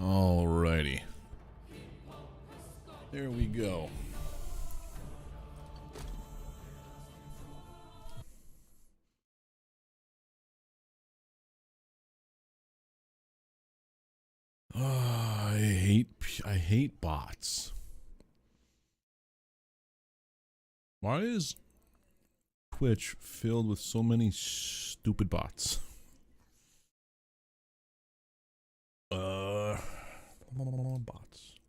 Alrighty. There we go. I hate bots. Why is Twitch filled with so many stupid bots? Bots.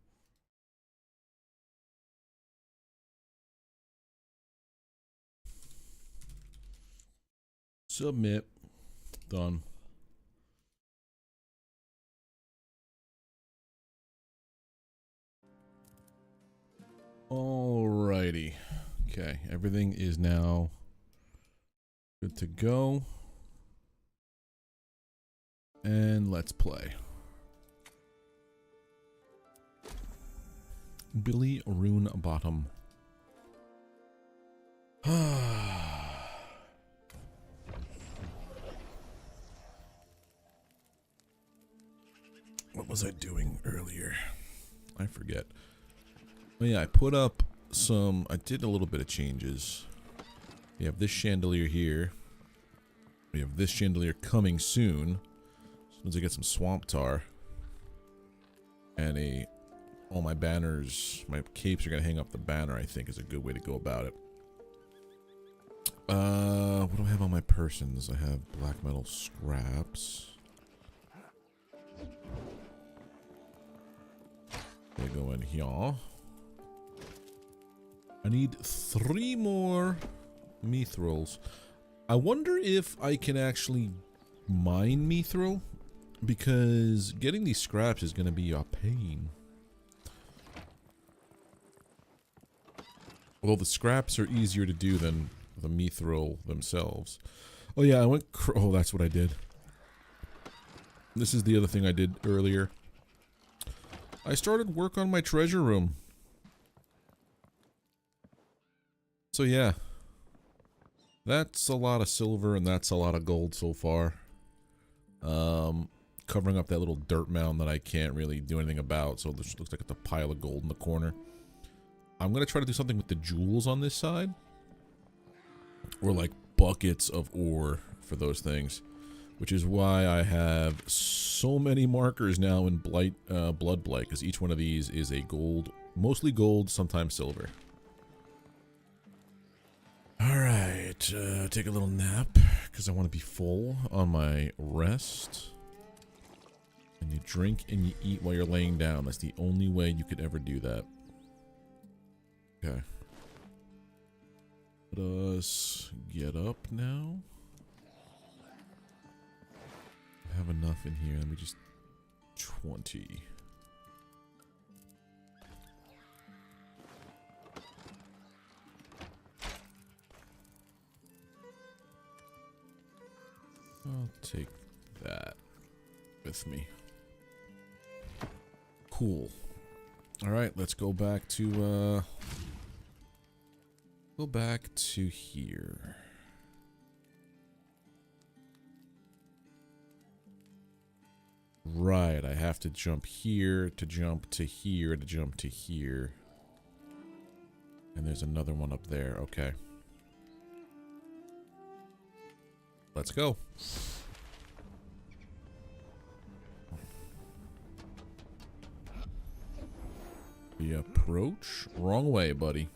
Submit. Done. Alrighty. Okay, everything is now good to go. And let's play. Billy Rune Bottom. What was I doing earlier? I forget. Oh yeah, I put up some, I did a little bit of changes. We have this chandelier here. We have this chandelier coming soon. As soon as I get some swamp tar. And all my banners, my capes are going to hang up the banner, I think is a good way to go about it. What do I have on my persons? I have black metal scraps. They go in here. I need 3 more mithrils. I wonder if I can actually mine mithril, because getting these scraps is going to be a pain. Well, the scraps are easier to do than the mithril themselves. Oh yeah, I went. Oh, that's what I did. This is the other thing I did earlier. I started work on my treasure room. So yeah, that's a lot of silver and that's a lot of gold so far. Covering up that little dirt mound that I can't really do anything about, so this looks like it's a pile of gold in the corner. I'm gonna try to do something with the jewels on this side, or like buckets of ore for those things, which is why I have so many markers now in Blood Blight, because each one of these is a gold, mostly gold, sometimes silver. Alright, take a little nap, because I want to be full on my rest. And you drink and you eat while you're laying down. That's the only way you could ever do that. Okay. Let us get up now. I have enough in here. Let me just... 20. I'll take that with me. Cool. Alright, let's go back to, here. Right, I have to jump here, to jump to here, to jump to here. And there's another one up there, okay. Let's go. We approach. Wrong way, buddy.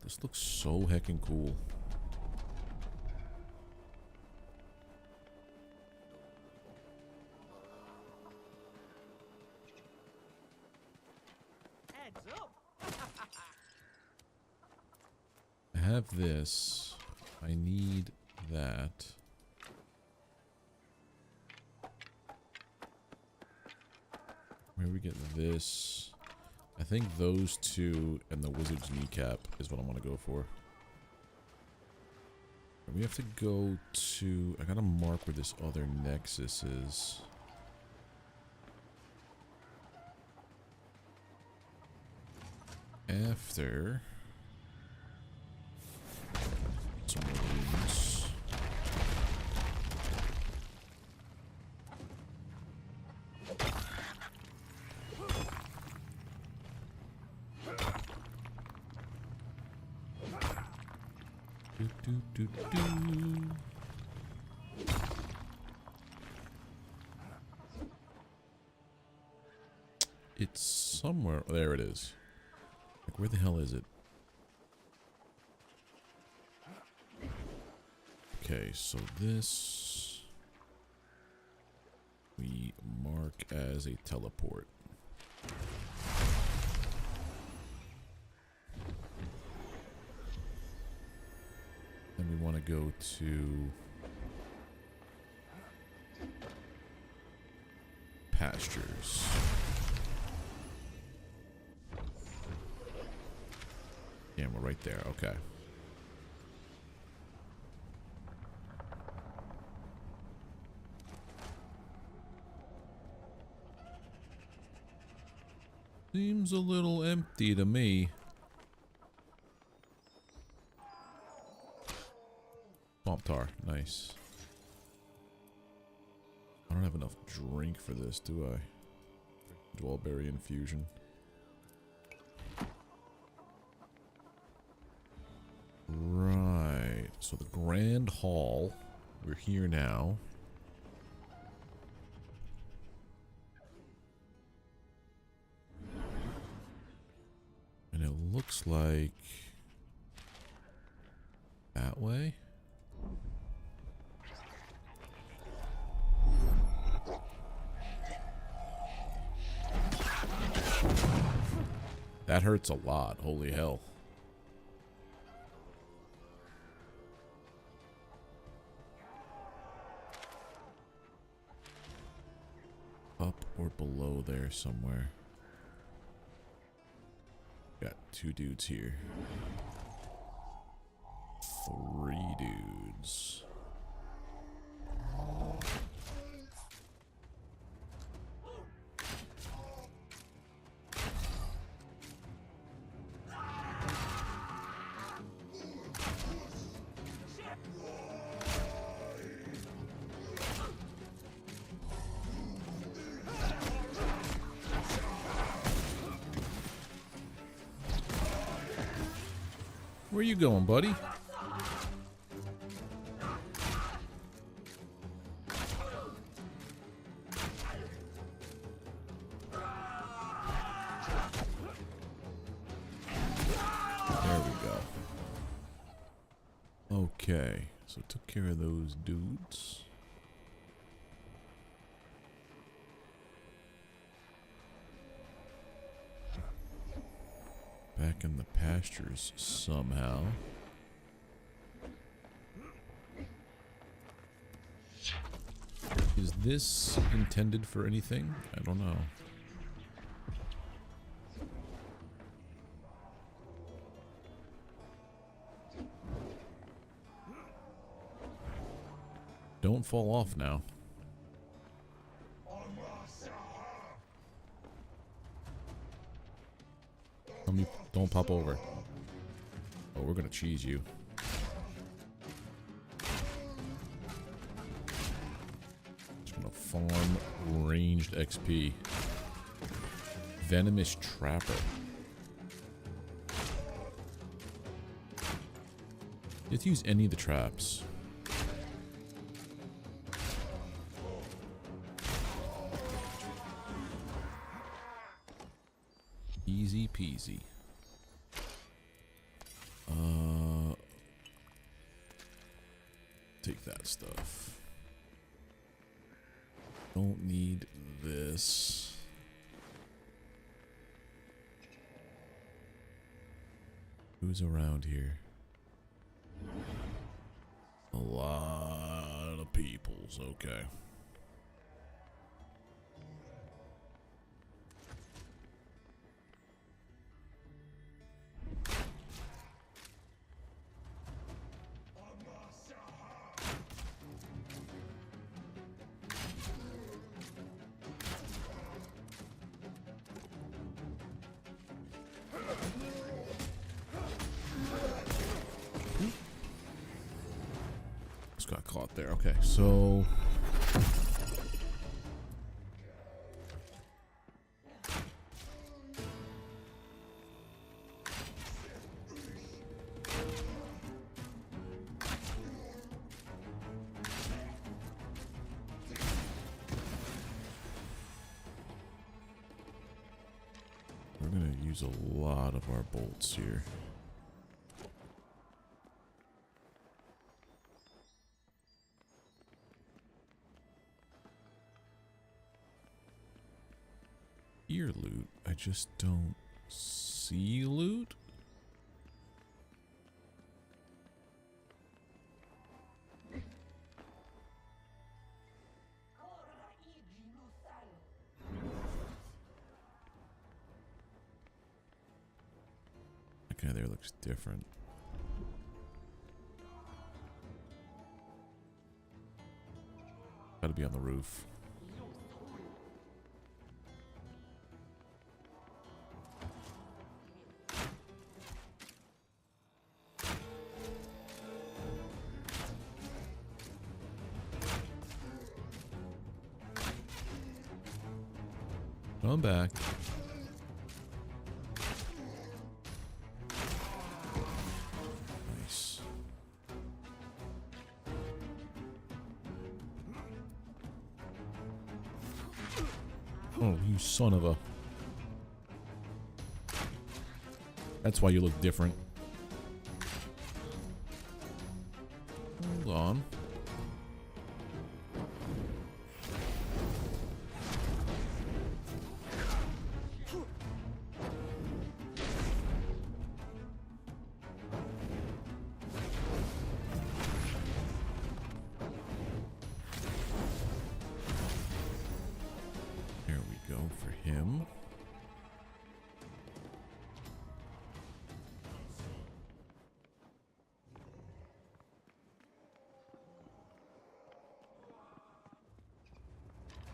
This looks so heckin' cool. I have this. I need that. Where we get this? I think those two and the wizard's kneecap is what I want to go for. We have to go to... I gotta mark where this other nexus is. After... some runes. It's somewhere. There it is. Like, where the hell is it? Okay, so this we mark as a teleport. Then we want to go to pastures. Yeah, we're right there. Okay. Seems a little empty to me. Bomb tar, nice. I don't have enough drink for this, do I? Dwellberry infusion. Right. So the Grand Hall. We're here now. And it looks like that way. That hurts a lot. Holy hell. Up or below there somewhere. Got 2 dudes here. 3 dudes. Where you going, buddy? There we go. Okay, so took care of those dudes. Back in the pastures somehow. Is this intended for anything? I don't know. Don't fall off now. Don't pop over. Oh, we're gonna cheese you. Just gonna farm ranged XP. Venomous Trapper. You have to use any of the traps. Easy peasy. Take that stuff. Don't need this. Who's around here? A lot of peoples, okay. Got caught there. Okay, so use a lot of our bolts here. Ear loot. I just don't see loot. That guy there looks different. Gotta be on the roof. Come back. Nice. Oh, you son of a... That's why you look different. Hold on.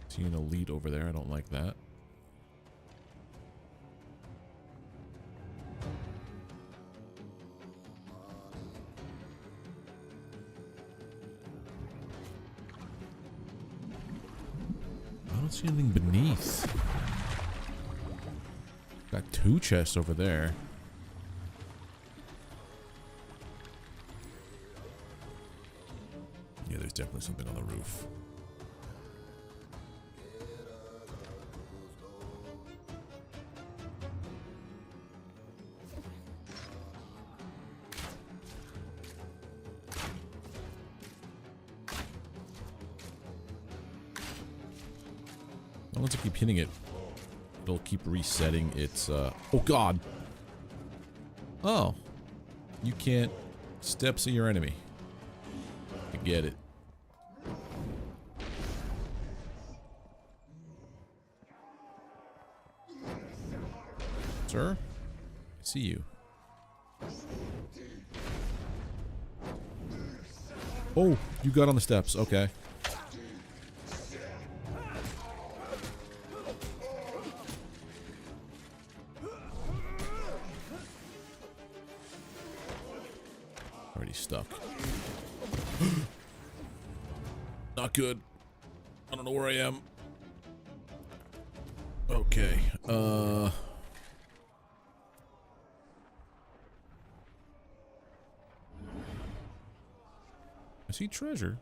See an elite over there. I don't like that. I don't see anything beneath. Got two chests over there. Yeah, there's definitely something on the roof. Once I keep hitting it, it'll keep resetting its, oh god! Oh. You can't steps at your enemy. I get it. Sir? I see you. Oh, you got on the steps, okay. Stuck. Not good. I don't know where I am. Okay. I see treasure,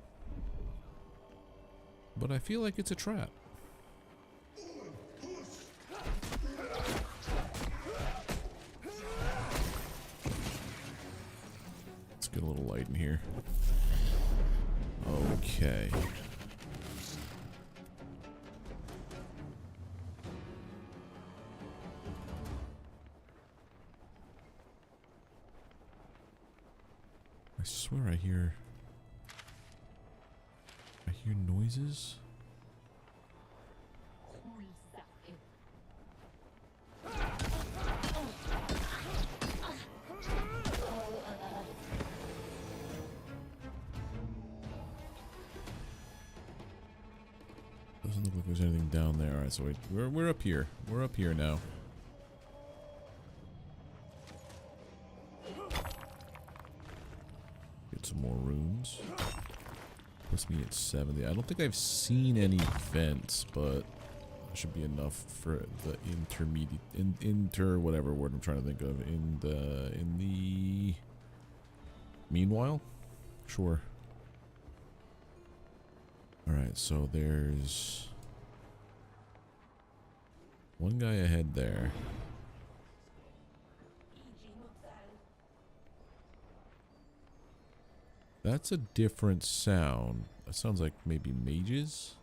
but I feel like it's a trap. Get a little light in here. Okay. I swear I hear noises. Doesn't look like there's anything down there. Alright, so we're up here. We're up here now. Get some more runes. Puts me at 70. I don't think I've seen any vents, but that should be enough for the intermediate whatever word I'm trying to think of in the meanwhile. Sure. Alright, so there's one guy ahead there. That's a different sound. That sounds like maybe mages.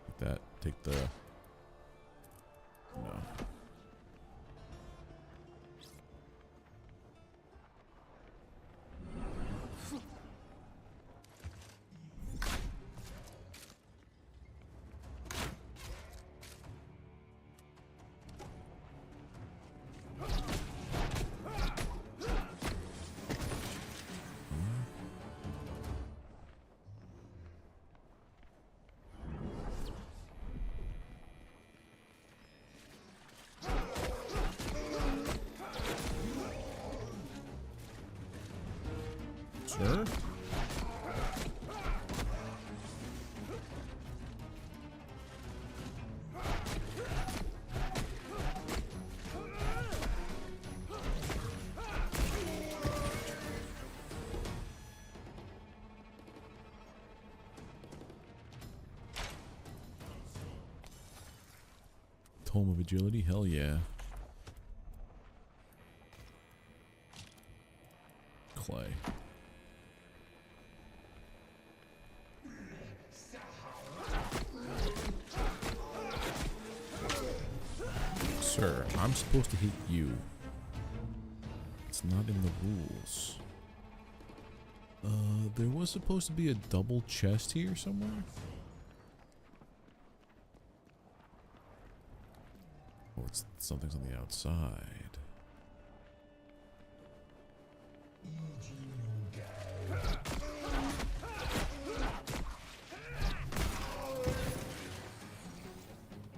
Take that. Take the... No. Sure. Tome of Agility? Hell yeah. Clay. Sir, I'm supposed to hit you. It's not in the rules. There was supposed to be a double chest here somewhere. Oh, it's something's on the outside.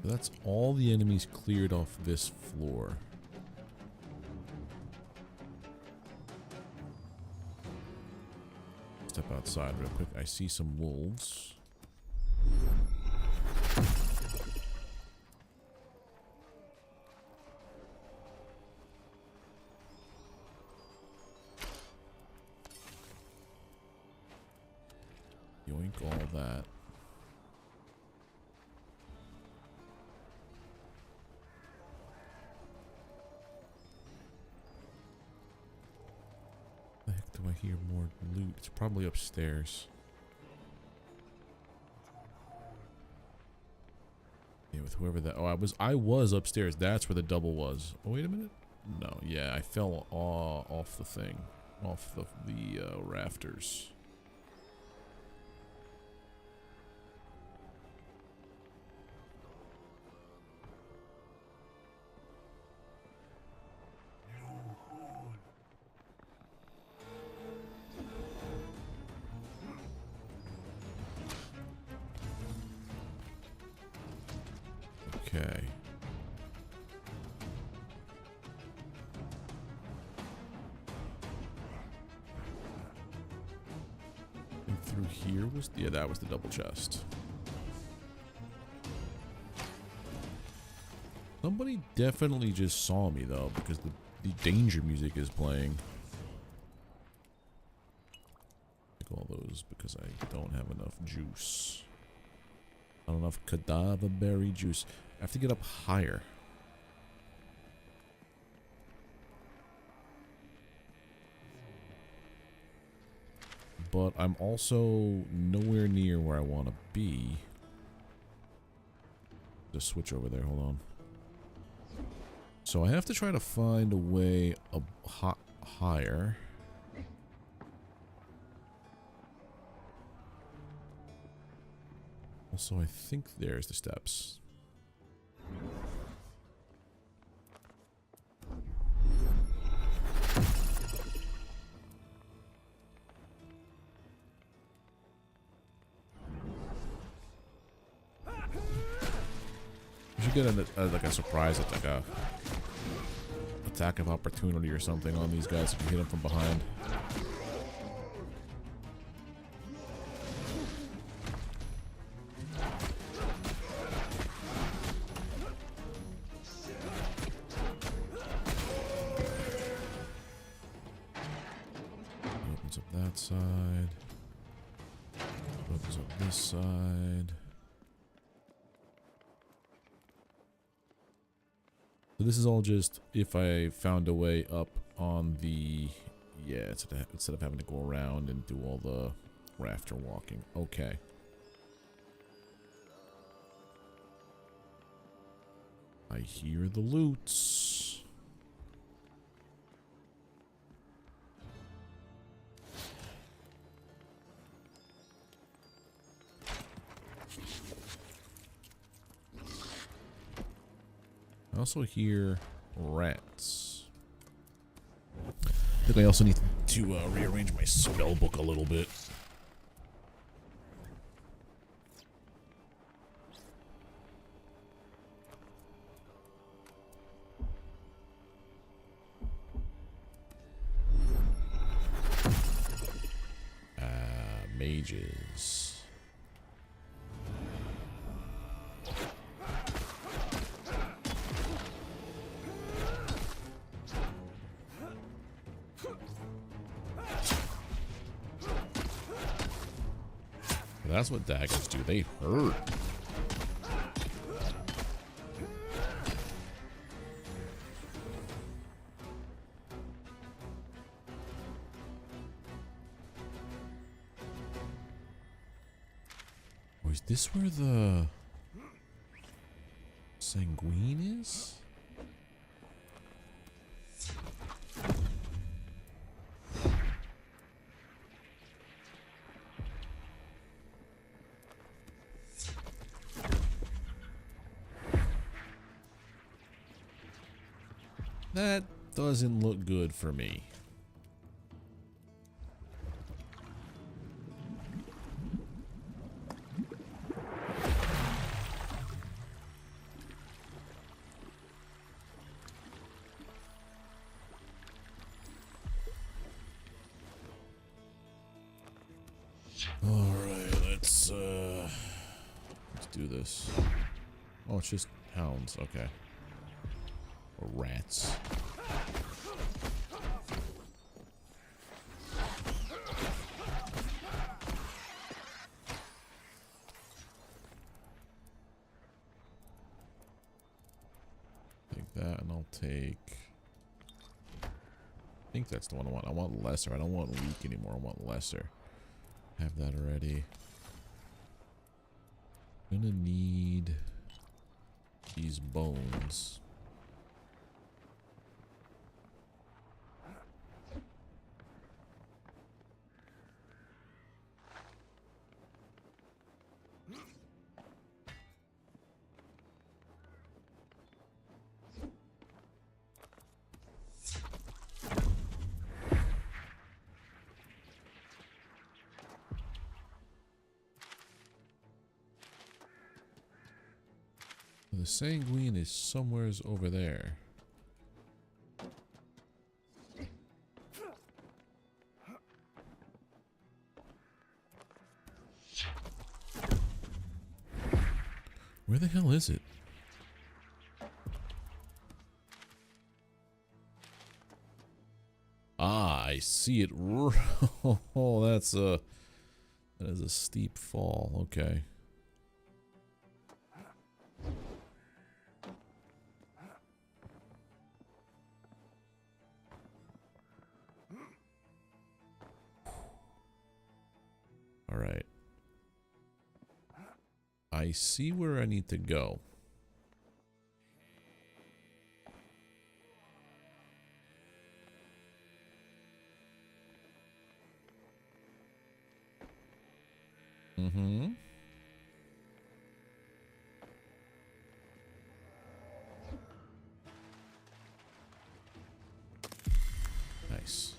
That's all the enemies cleared off this floor. Step outside real quick. I see some wolves. Yoink all that. The heck do I hear more loot? It's probably upstairs. Yeah, with whoever that. Oh, I was upstairs. That's where the double was. Oh, wait a minute. No, yeah, I fell off the thing, off the rafters. Okay. And through here was... Yeah, that was the double chest. Somebody definitely just saw me, though, because the danger music is playing. Take all those because I don't have enough juice. Not enough cadaver berry juice. I have to get up higher. But I'm also nowhere near where I want to be. Just switch over there, hold on. So I have to try to find a way up higher. Also, I think there's the steps. You should get like a surprise, like a attack of opportunity or something on these guys if you hit them from behind. Opens up that side. Opens up this side. So this is all just if I found a way up on the... Yeah, instead of having to go around and do all the rafter walking. Okay. I hear the loots. I also hear rats. I think I also need to rearrange my spell book a little bit. Mages. That's what daggers do. They hurt. Oh, is this where the sanguine is? That doesn't look good for me. Alright, let's do this. Oh, it's just hounds, okay. Or rats. Take that and I'll take... I think that's the one I want. I want lesser. I don't want weak anymore. I want lesser. Have that already. Gonna need these bones. The sanguine is somewheres over there. Where the hell is it? Ah, I see it. Oh, that is a steep fall. Okay. All right. I see where I need to go. Mm-hmm. Nice.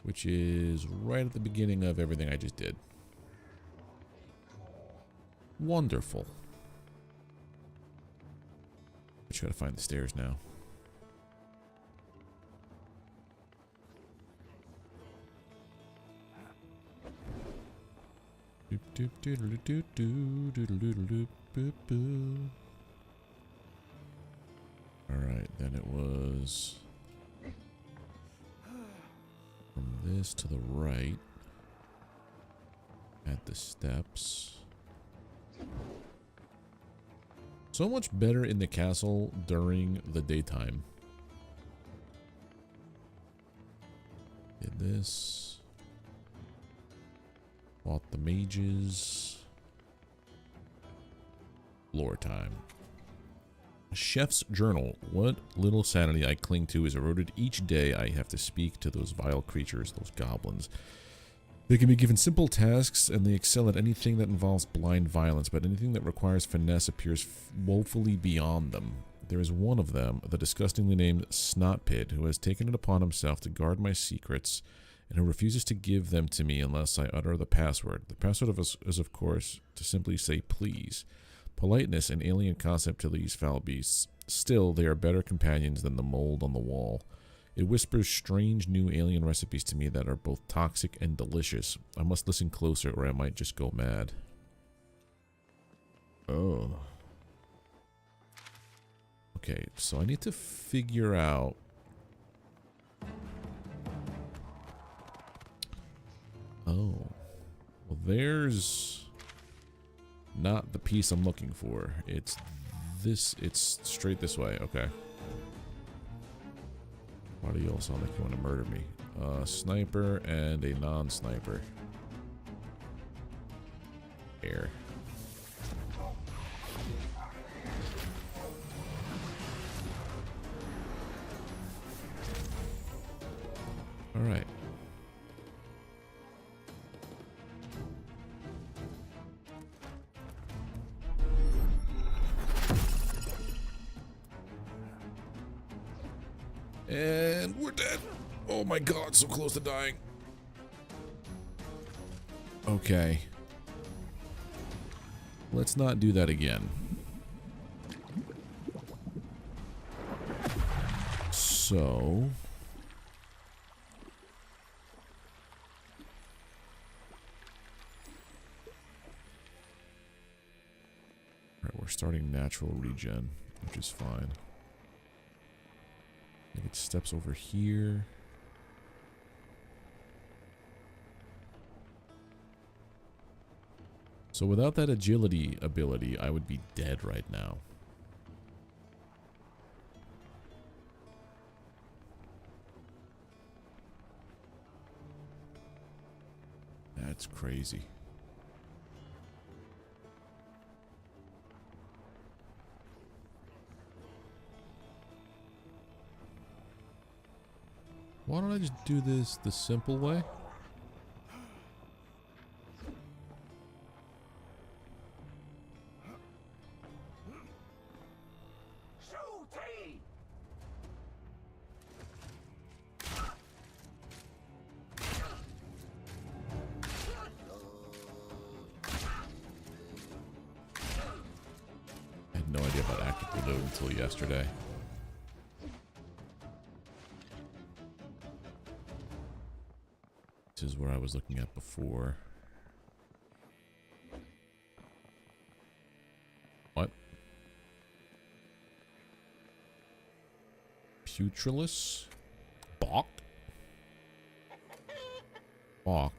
Which is right at the beginning of everything I just did. Wonderful. I just gotta find the stairs now. Alright, then it was from this to the right at the steps. So much better in the castle during the daytime. Did this. Fought the mages. Lore time. Chef's journal. What little sanity I cling to is eroded each day I have to speak to those vile creatures, those goblins. They can be given simple tasks and they excel at anything that involves blind violence, but anything that requires finesse appears woefully beyond them. There is one of them, the disgustingly named Snotpit, who has taken it upon himself to guard my secrets and who refuses to give them to me unless I utter the password. The password is, of course, to simply say please. Politeness, an alien concept to these foul beasts. Still, they are better companions than the mold on the wall. It whispers strange new alien recipes to me that are both toxic and delicious. I must listen closer or I might just go mad. Oh. Okay, so I need to figure out... Oh. Well, there's... not the piece I'm looking for. It's this. It's straight this way. Okay. Why do you all sound like you want to murder me? Sniper and a non-sniper. Air. All right. And we're dead. Oh my god, so close to dying. Okay. Let's not do that again. So... Alright, we're starting natural regen, which is fine. I get steps over here. So without that agility ability, I would be dead right now. That's crazy. Why don't I just do this the simple way? I had no idea about active reload until yesterday. This is where I was looking at before. What? Putrelus? Balk? Balk.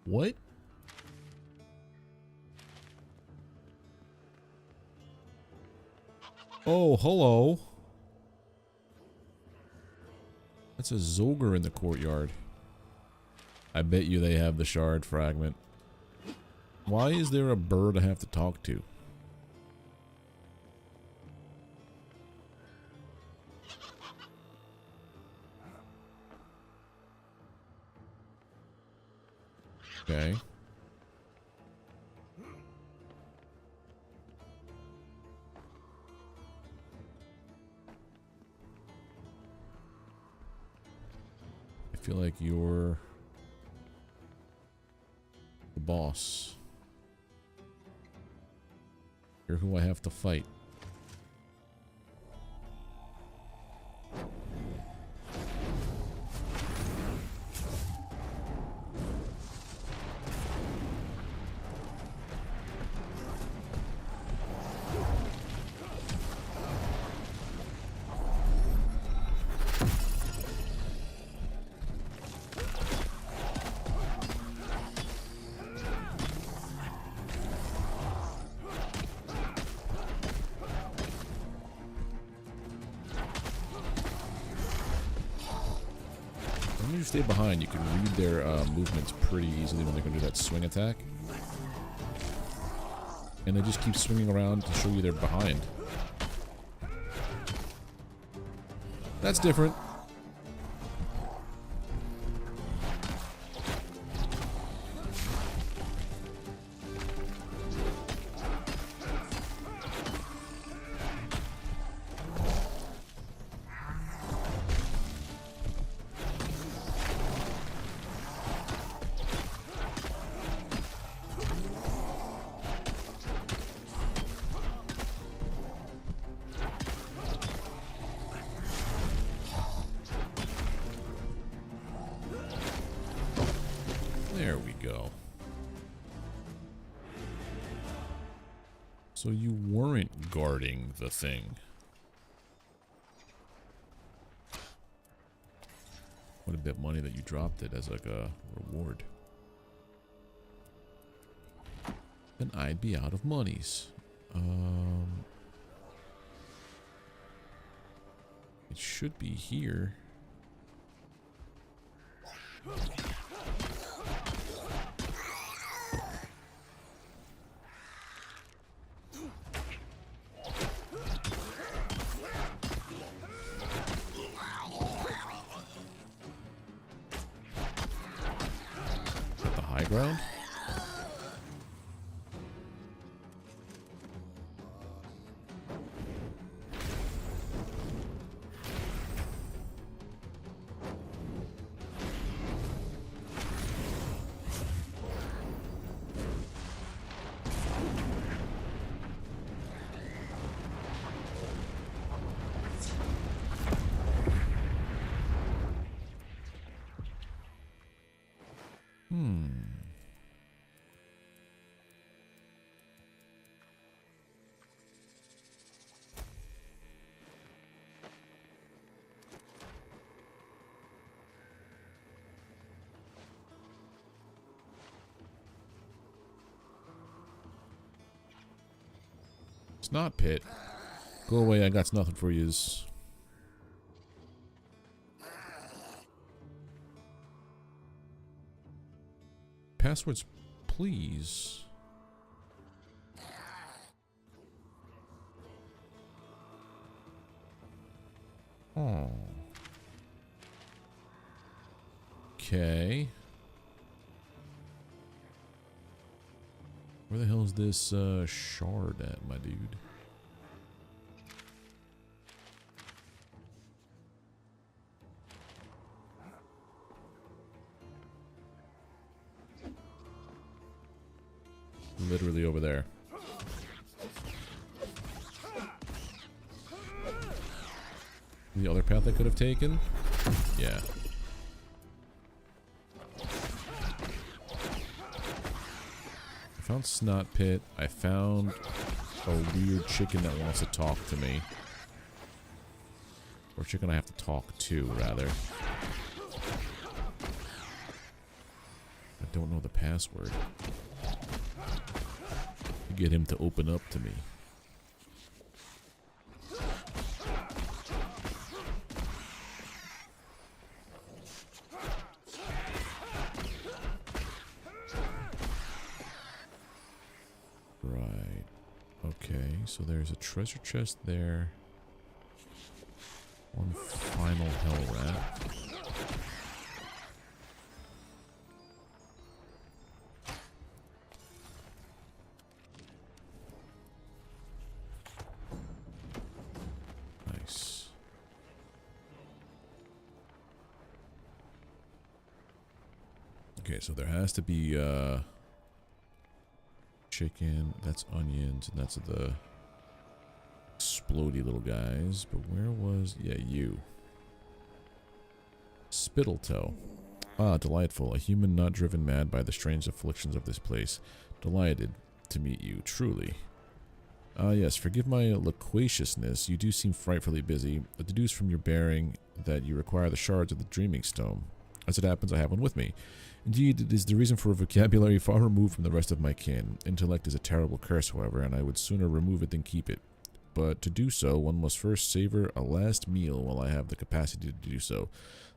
What? Oh, hello. That's a Zogre in the courtyard. I bet you they have the shard fragment. Why is there a bird I have to talk to? Okay. I feel like you're the boss. You're who I have to fight. long as you stay behind, you can read their movements pretty easily when they're going to do that swing attack. And they just keep swinging around to show you they're behind. That's different. There we go. So you weren't guarding the thing. What a bit money that you dropped it as like a reward. Then I'd be out of monies. It should be here. Ground. Snot pit. Go away, I got nothing for yous. Passwords, please. Oh. Okay. Where the hell is this shard at, my dude? Literally over there. The other path I could have taken? Yeah. I found Snot Pit. I found a weird chicken that wants to talk to me. Or chicken I have to talk to, rather. I don't know the password. Get him to open up to me. Right. Okay, so there's a treasure chest there. One final hell rat. Nice. Okay, so there has to be chicken, that's onions, and that's the explodey little guys. But where was, yeah, you. Spittletoe. Ah, delightful. A human not driven mad by the strange afflictions of this place. Delighted to meet you, truly. Ah, yes, forgive my loquaciousness. You do seem frightfully busy. I deduce from your bearing that you require the shards of the Dreaming Stone. As it happens, I have one with me. Indeed, it is the reason for a vocabulary far removed from the rest of my kin. Intellect is a terrible curse, however, and I would sooner remove it than keep it. but to do so, one must first savor a last meal while I have the capacity to do so.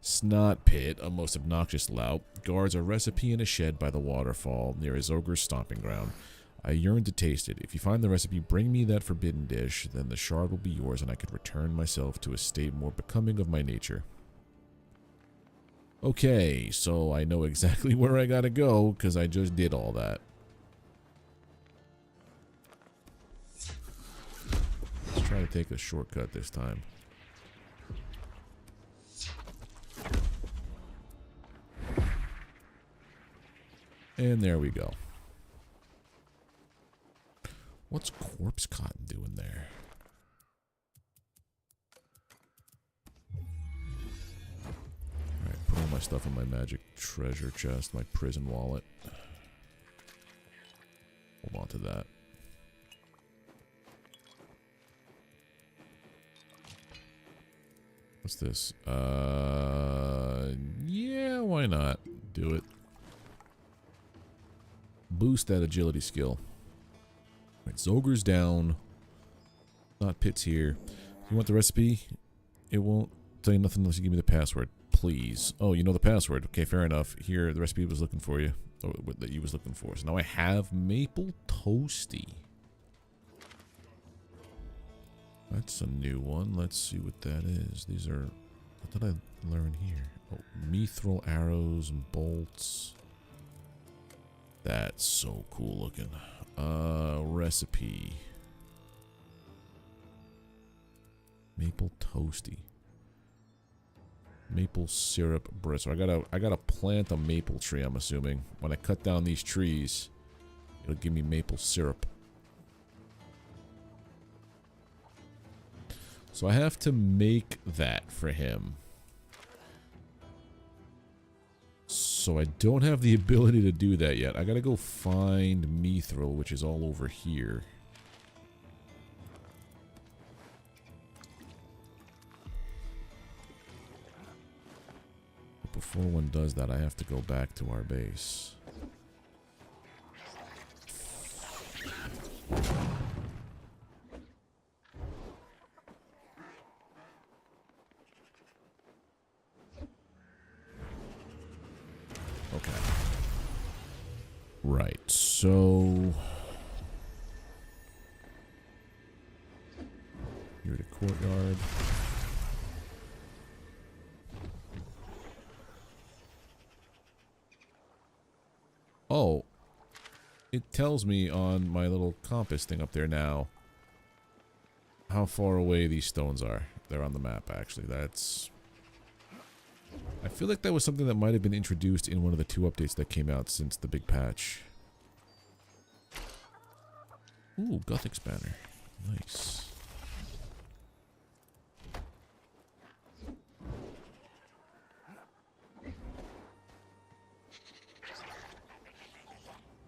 Snot Pit, a most obnoxious lout, guards a recipe in a shed by the waterfall near his ogre's stomping ground. I yearn to taste it. If you find the recipe, bring me that forbidden dish, then the shard will be yours and I could return myself to a state more becoming of my nature. Okay, so I know exactly where I gotta go, because I just did all that. Let's try to take a shortcut this time. And there we go. What's Corpse Cotton doing there? Alright, put all my stuff in my magic treasure chest, my prison wallet. Hold on to that. What's this? Yeah, why not? Do it. Boost that agility skill. Right, Zogre's down. Not Pit's here. You want the recipe? It won't tell you nothing unless you give me the password. Please. Oh, you know the password. Okay, fair enough. Here, the recipe was looking for you. Or that you was looking for. So now I have Maple Toasty. That's a new one. Let's see what that is. These are... What did I learn here? Oh, mithril arrows and bolts. That's so cool looking. Recipe. Maple Toasty. Maple syrup bread. So I gotta plant a maple tree, I'm assuming. When I cut down these trees, it'll give me maple syrup. So I have to make that for him. So I don't have the ability to do that yet. I gotta go find mithril, which is all over here. But before one does that, I have to go back to our base. Okay. Right, so... Here to courtyard. Oh. It tells me on my little compass thing up there now how far away these stones are. They're on the map, actually. That's... I feel like that was something that might have been introduced in one of the 2 updates that came out since the big patch. Ooh, Gothic Spanner. Nice.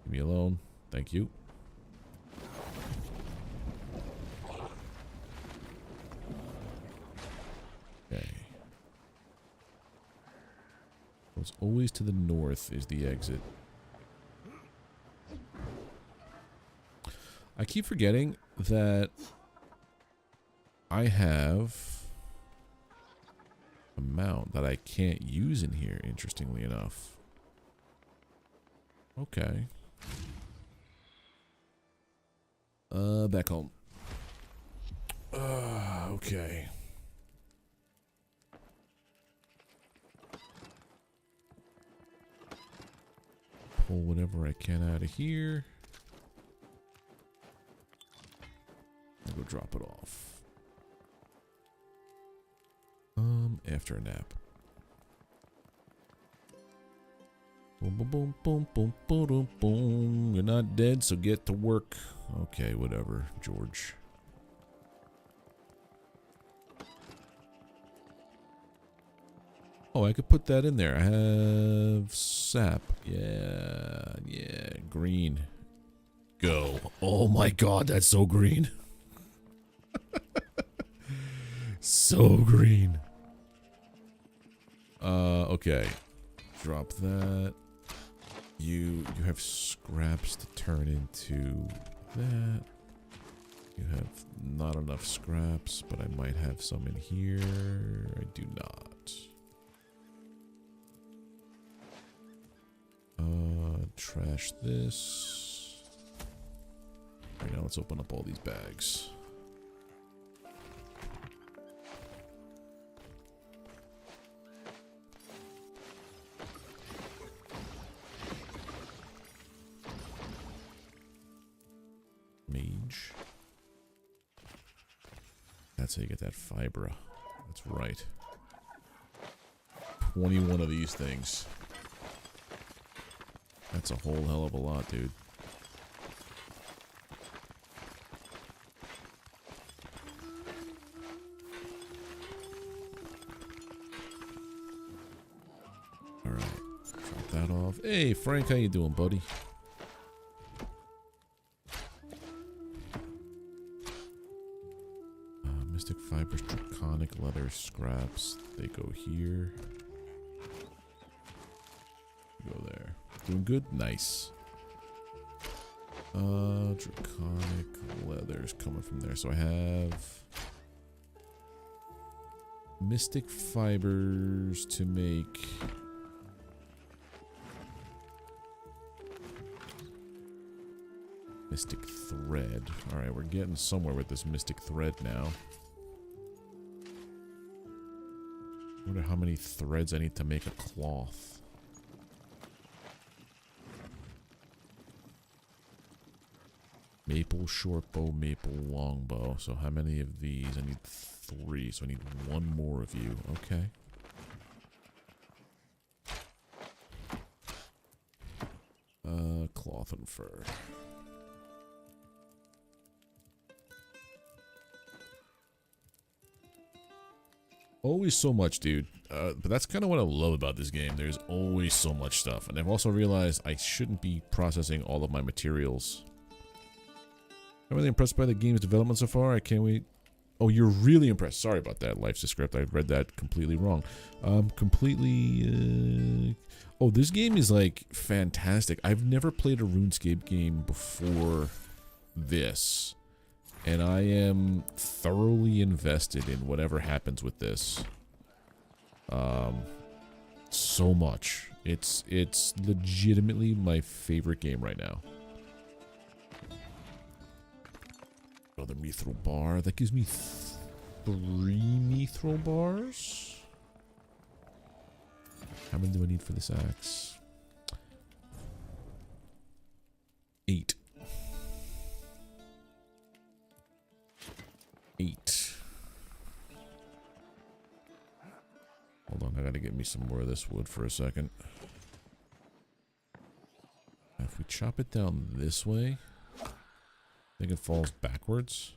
Leave me alone. Thank you. Okay. It's always to the north is the exit. I keep forgetting that I have a mount that I can't use in here, interestingly enough. Okay. Back home. Okay. Pull whatever I can out of here. I'll go drop it off. After a nap. Boom, boom, boom, boom, boom, boom, boom, boom. You're not dead, so get to work. Okay, whatever, George. Oh, I could put that in there. I have sap. Yeah, green. Go. Oh my god, that's so green. So green. Okay. Drop that. You have scraps to turn into that. You have not enough scraps, but I might have some in here. I do not. Trash this. Right, now let's open up all these bags. Mage. That's how you get that fibra. That's right. 21 of these things. That's a whole hell of a lot, dude. Alright. Drop that off. Hey, Frank, how you doing, buddy? Mystic fibers, draconic leather scraps. They go here. Go there. Doing good? Nice. Draconic leather's coming from there. So I have mystic fibers to make mystic thread. Alright, we're getting somewhere with this mystic thread now. I wonder how many threads I need to make a cloth. Maple shortbow, maple longbow. So how many of these? I need 3, so I need 1 more of you. Okay. Cloth and fur. Always so much, dude. But that's kind of what I love about this game. There's always so much stuff. And I've also realized I shouldn't be processing all of my materials. I'm really impressed by the game's development so far. I can't wait. Oh, you're really impressed. Sorry about that, Life's a Script. I read that completely wrong. Oh, this game is, like, fantastic. I've never played a RuneScape game before this. And I am thoroughly invested in whatever happens with this. So much. It's legitimately my favorite game right now. Another mithril bar. That gives me 3 mithril bars. How many do I need for this axe? 8. 8. Hold on, I gotta get me some more of this wood for a second. Now if we chop it down this way, I think it falls backwards.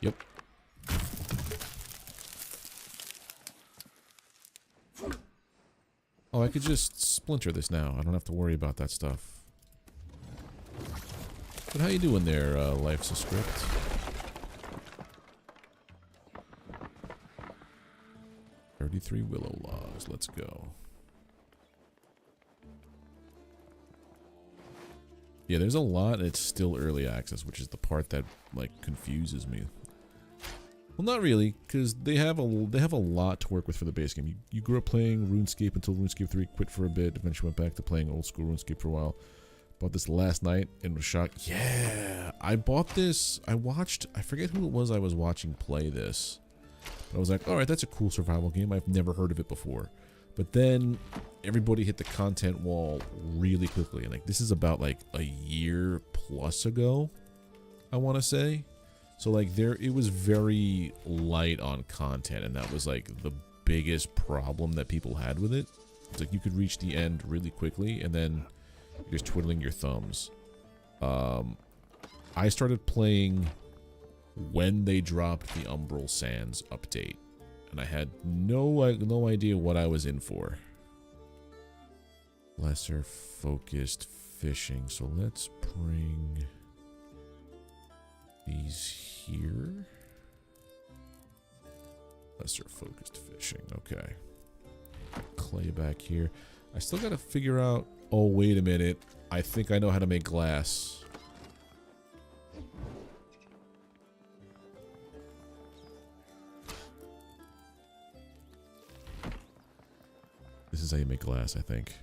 Yep. Oh, I could just splinter this now. I don't have to worry about that stuff. But how you doing there, Life's a Script? "33 willow logs." Let's go. Yeah, there's a lot. It's still early access, which is the part that like confuses me. Well, not really, because they have a lot to work with for the base game. You grew up playing RuneScape until RuneScape 3, quit for a bit, eventually went back to playing old school RuneScape for a while. Bought this last night and was shocked. Yeah, I bought this. I forget who it was I was watching play this. But I was like, alright, that's a cool survival game. I've never heard of it before. But then everybody hit the content wall really quickly. And like, this is about like a year plus ago, I want to say. So like it was very light on content, and that was like the biggest problem that people had with it. It's like you could reach the end really quickly and then you're just twiddling your thumbs. I started playing when they dropped the Umbral Sands update, and I had no idea what I was in for. Lesser focused fishing. So let's bring these here. Lesser focused fishing. Okay. Clay back here. I still gotta figure out. Oh, wait a minute. I think I know how to make glass. is how you make glass, I think.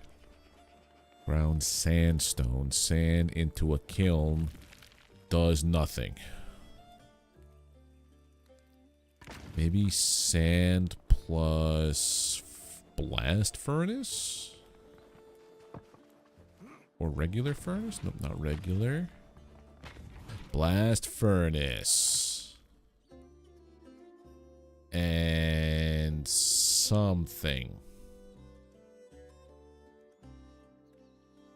Ground sandstone. Sand into a kiln does nothing. Maybe sand plus blast furnace? Or regular furnace? Nope, not regular. Blast furnace. And something.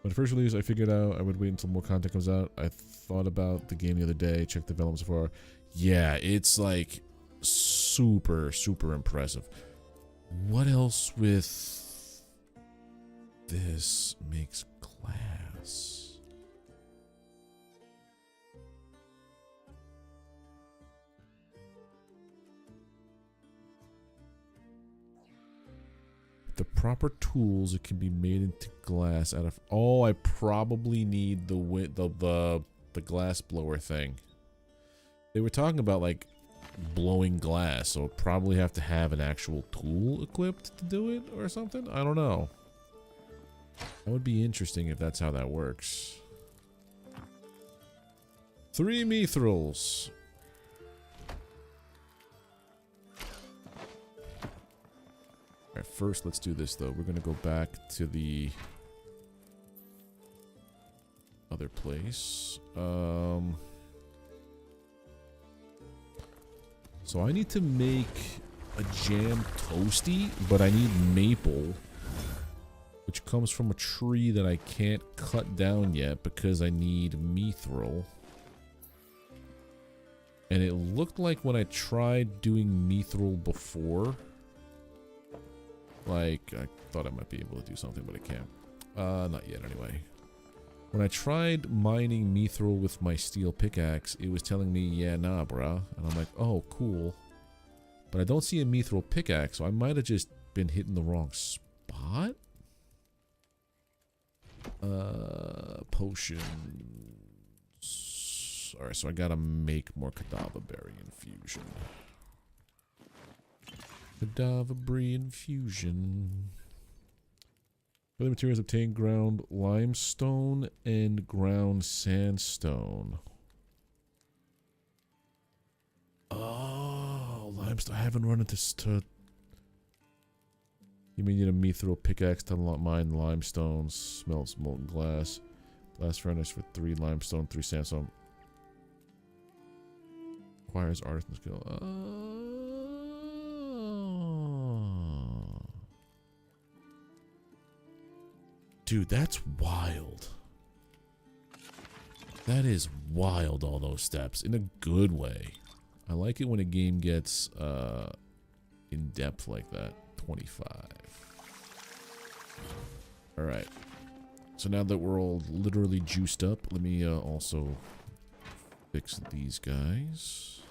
When first released, I figured out I would wait until more content comes out. I thought about the game the other day, checked the development so far. Yeah, it's like super, super impressive. What else with this makes glass? The proper tools, it can be made into glass out of. Oh, I probably need the glass blower thing. They were talking about like blowing glass, so I'll probably have to have an actual tool equipped to do it or something. I don't know. That would be interesting if that's how that works. 3 mithrils. Alright, first let's do this though. We're gonna go back to the other place. So I need to make a jam toasty, but I need maple, which comes from a tree that I can't cut down yet because I need mithril. And it looked like when I tried doing mithril before, like, I thought I might be able to do something, but I can't. Not yet anyway. When I tried mining mithril with my steel pickaxe, it was telling me, yeah, nah, bruh. And I'm like, oh, cool. But I don't see a mithril pickaxe, so I might have just been hitting the wrong spot. Potions. Alright, so I gotta make more cadaver berry infusion. Cadaver berry infusion. Other materials obtained: ground limestone and ground sandstone. Oh, limestone. I haven't run into You may need a mithril pickaxe to mine limestone. Smelts molten glass. Blast furnace for 3 limestone, 3 sandstone. Requires artisan skill. Dude, that's wild. That is wild, all those steps. In a good way. I like it when a game gets in depth like that. 25. Alright. So now that we're all literally juiced up, let me also fix these guys.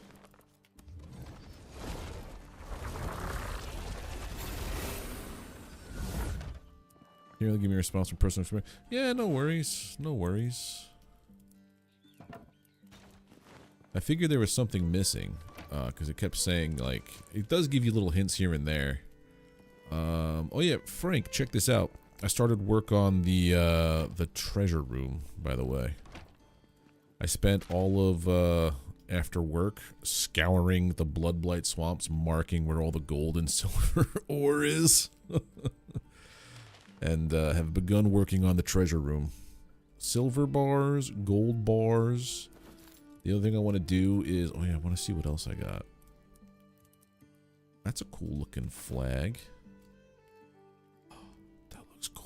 Here, give me a response from personal experience. Yeah, no worries. No worries. I figured there was something missing. Because it kept saying, like... It does give you little hints here and there. Oh yeah, Frank, check this out. I started work on the treasure room, by the way. I spent all of, after work, scouring the Bloodblight swamps, marking where all the gold and silver ore is. And have begun working on the treasure room. Silver bars, gold bars. The other thing I want to do is... Oh yeah, I want to see what else I got. That's a cool looking flag. Oh, that looks cool.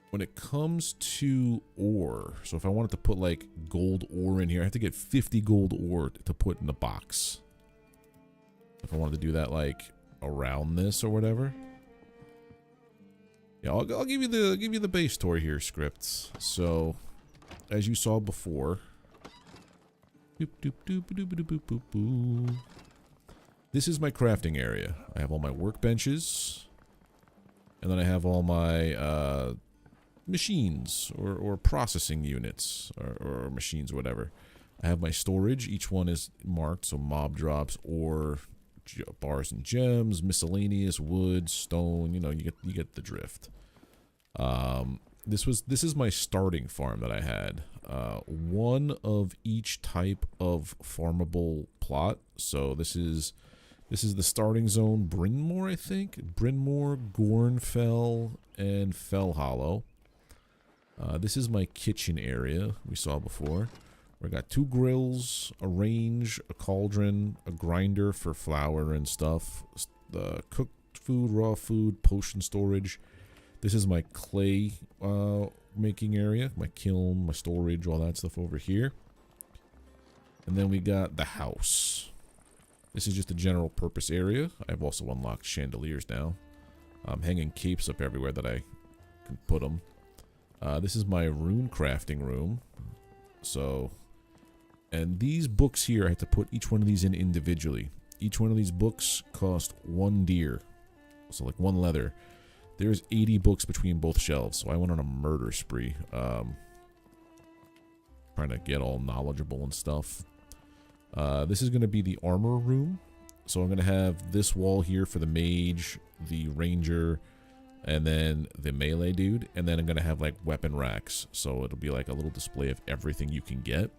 When it comes to ore, so if I wanted to put like gold ore in here, I have to get 50 gold ore to put in the box. If I wanted to do that like around this or whatever. Yeah, I'll give you the base tour here, scripts. So, as you saw before, this is my crafting area. I have all my workbenches, and then I have all my machines or processing units or machines, whatever. I have my storage. Each one is marked, so mob drops, or bars and gems, miscellaneous, wood, stone. You know, you get the drift. This is my starting farm that I had. One of each type of farmable plot. So this is the starting zone. Brynmore, I think. Brynmore, Gornfell, and Fell Hollow. This is my kitchen area we saw before. We got 2 grills, a range, a cauldron, a grinder for flour and stuff, the cooked food, raw food, potion storage. This is my clay making area, my kiln, my storage, all that stuff over here. And then we got the house. This is just a general purpose area. I've also unlocked chandeliers now. I'm hanging capes up everywhere that I can put them. This is my rune crafting room. So, and these books here, I have to put each one of these in individually. Each one of these books cost 1 deer. So like 1 leather. There's 80 books between both shelves, so I went on a murder spree. Trying to get all knowledgeable and stuff. This is going to be the armor room. So I'm going to have this wall here for the mage, the ranger, and then the melee dude. And then I'm going to have like weapon racks. So it'll be like a little display of everything you can get.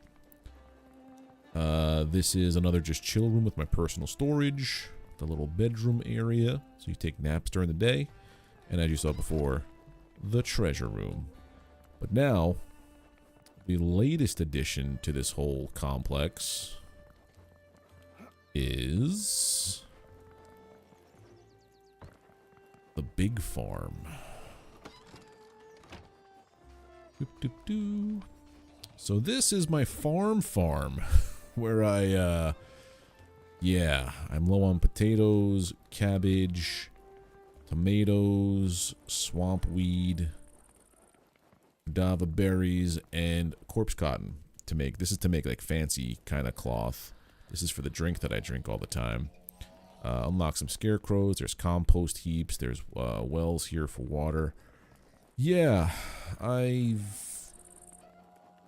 This is another just chill room with my personal storage. The little bedroom area. So you take naps during the day. And as you saw before, the treasure room. But now, the latest addition to this whole complex is the big farm. Doop, doop, doo. So this is my farm where I'm low on potatoes, cabbage, tomatoes, swamp weed, dava berries, and corpse cotton to make. This is to make like fancy kind of cloth. This is for the drink that I drink all the time. Unlock some scarecrows. There's compost heaps. There's wells here for water. Yeah, I've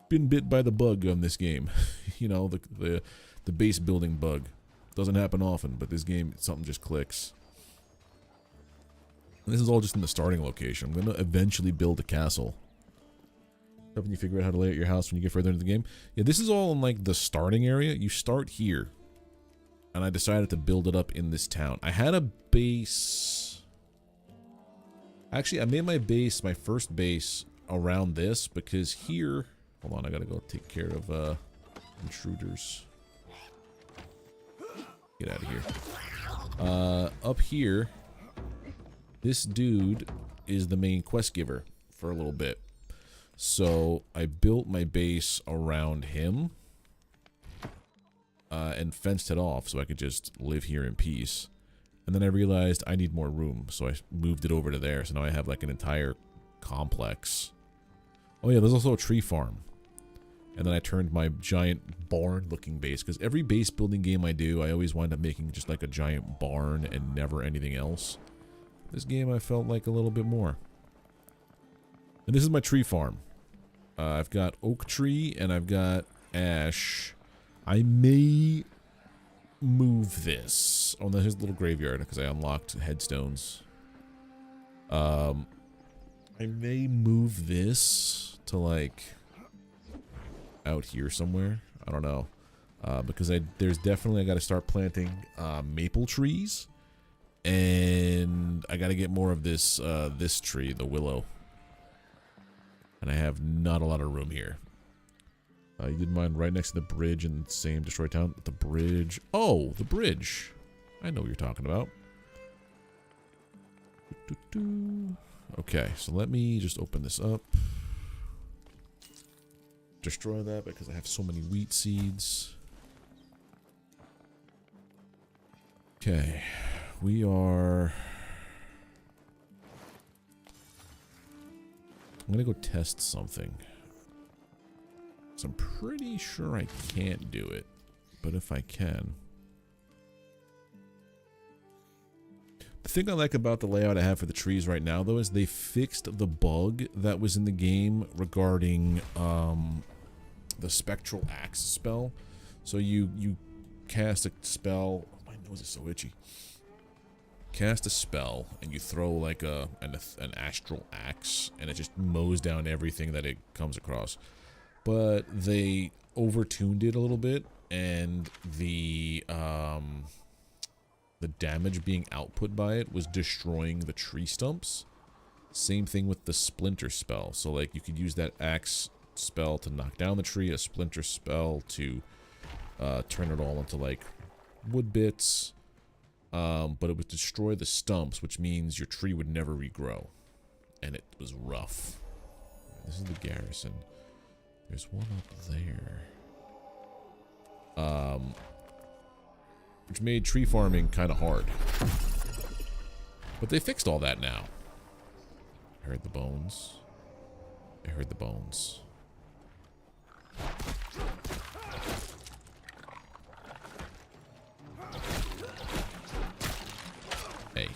been bit by the bug on this game. You know, the base building bug. Doesn't happen often, but this game, something just clicks. And this is all just in the starting location. I'm going to eventually build a castle. Helping you figure out how to lay out your house when you get further into the game. Yeah, this is all in like the starting area. You start here. And I decided to build it up in this town. I had a base. Actually, I made my base, my first base, around this. Because here... Hold on, I gotta go take care of intruders. Get out of here. Up here, this dude is the main quest giver for a little bit. So I built my base around him and fenced it off so I could just live here in peace. And then I realized I need more room, so I moved it over to there. So now I have like an entire complex. Oh yeah, there's also a tree farm. And then I turned my giant barn-looking base, because every base building game I do, I always wind up making just like a giant barn and never anything else. This game I felt like a little bit more. And this is my tree farm. I've got oak tree and I've got ash. I may move this. Oh, no, here's a little graveyard because I unlocked headstones. I may move this to like out here somewhere. I don't know. Because there's definitely, I got to start planting maple trees. And I got to get more of this this tree, the willow. And I have not a lot of room here. You did mine right next to the bridge in the same destroyed town. The bridge. Oh, the bridge. I know what you're talking about. Okay, so let me just open this up. Destroy that because I have so many wheat seeds. Okay, we are... I'm gonna go test something. So I'm pretty sure I can't do it, but if I can. The thing I like about the layout I have for the trees right now, though, is they fixed the bug that was in the game regarding the spectral axe spell. So you cast a spell. Oh, my nose is so itchy. Cast a spell and you throw like an astral axe, and it just mows down everything that it comes across. But they overtuned it a little bit, and the damage being output by it was destroying the tree stumps. Same thing with the splinter spell. So like you could use that axe spell to knock down the tree, a splinter spell to turn it all into like wood bits. But it would destroy the stumps, which means your tree would never regrow. And it was rough. This is the garrison. There's one up there. Which made tree farming kind of hard. But they fixed all that now. I heard the bones. I heard the bones. Hey.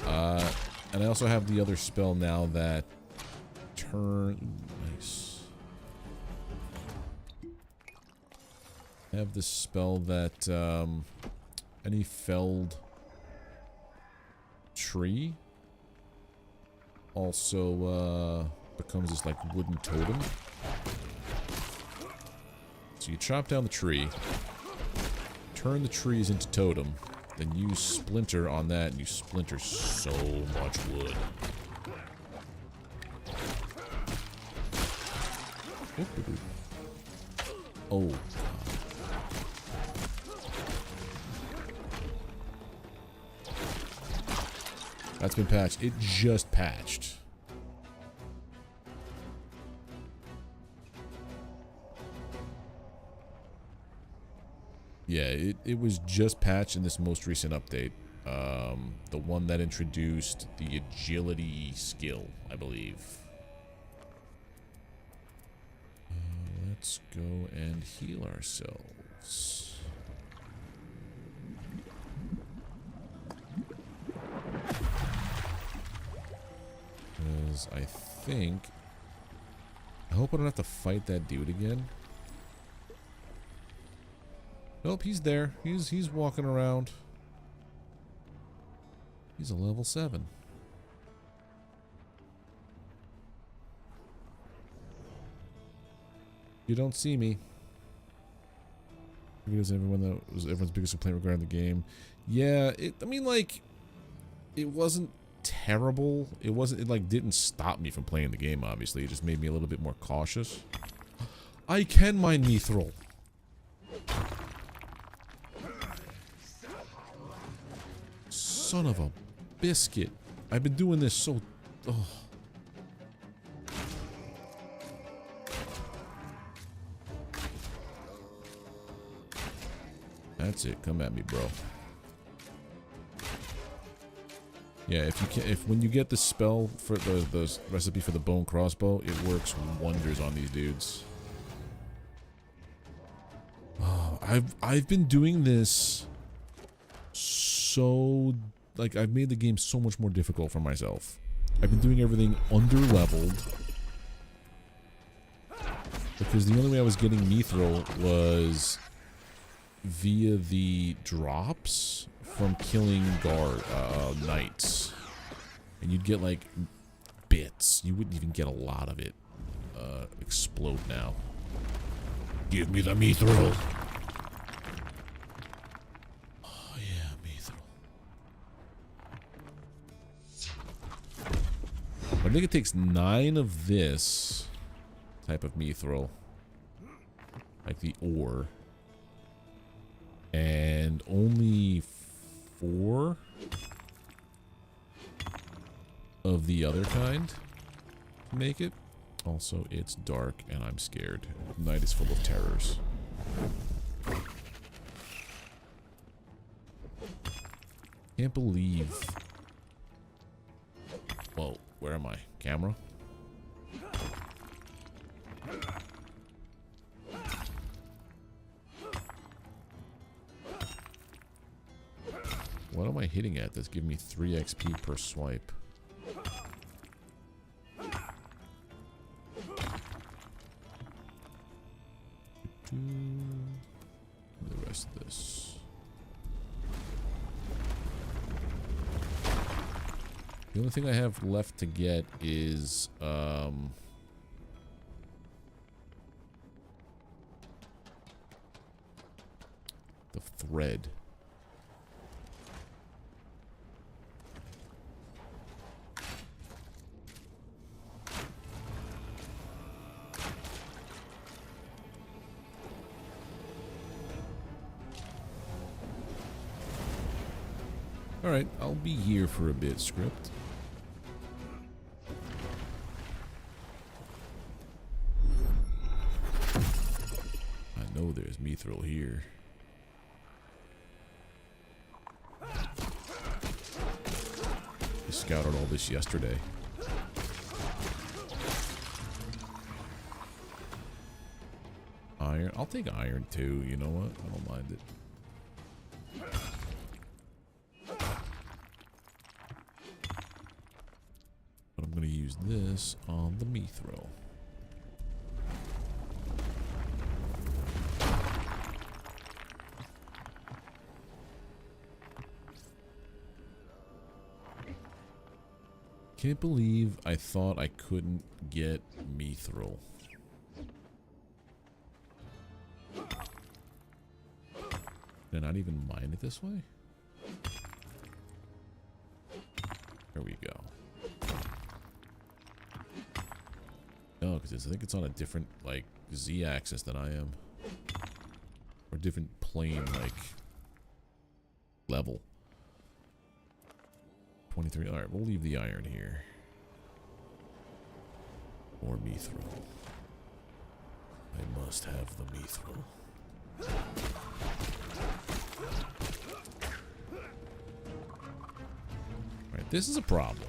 And I also have the other spell now that nice. I have this spell that any felled tree also becomes this like wooden totem. So you chop down the tree, turn the trees into totem, then use splinter on that, and you splinter so much wood. Oh. That's been patched. It just patched. Yeah, it was just patched in this most recent update. The one that introduced the agility skill, I believe. Let's go and heal ourselves. Because I think... I hope I don't have to fight that dude again. Nope, he's there. He's walking around. He's a level 7. You don't see me. Because everyone's biggest complaint regarding the game. Yeah, I mean, like, it wasn't terrible. It like didn't stop me from playing the game. Obviously, it just made me a little bit more cautious. I can mine mithril. Son of a biscuit. I've been doing this so... Oh. That's it. Come at me, bro. Yeah, when you get the spell for the recipe for the bone crossbow, it works wonders on these dudes. Oh, I've been doing this so... Like, I've made the game so much more difficult for myself. I've been doing everything under-leveled. Because the only way I was getting mithril was via the drops from killing knights. And you'd get, like, bits. You wouldn't even get a lot of it. Explode now. Give me the mithril! I think it takes 9 of this type of mithril, like the ore, and only 4 of the other kind to make it. Also, it's dark and I'm scared. Night is full of terrors. Can't believe... Whoa. Where am I? Camera? What am I hitting at that's giving me 3 XP per swipe? The rest of this. The only thing I have left to get is the thread. Alright, I'll be here for a bit, script. I know there's mithril here. I scouted all this yesterday. Iron. I'll take iron too, you know what? I don't mind it. But I'm going to use this on the mithril. Can't believe I thought I couldn't get mithril. Did I not even mine it this way? There we go. No, because I think it's on a different, like, Z-axis than I am. Or different plane, like, level. 23. Alright, we'll leave the iron here. More mithril. I must have the mithril. Alright, this is a problem.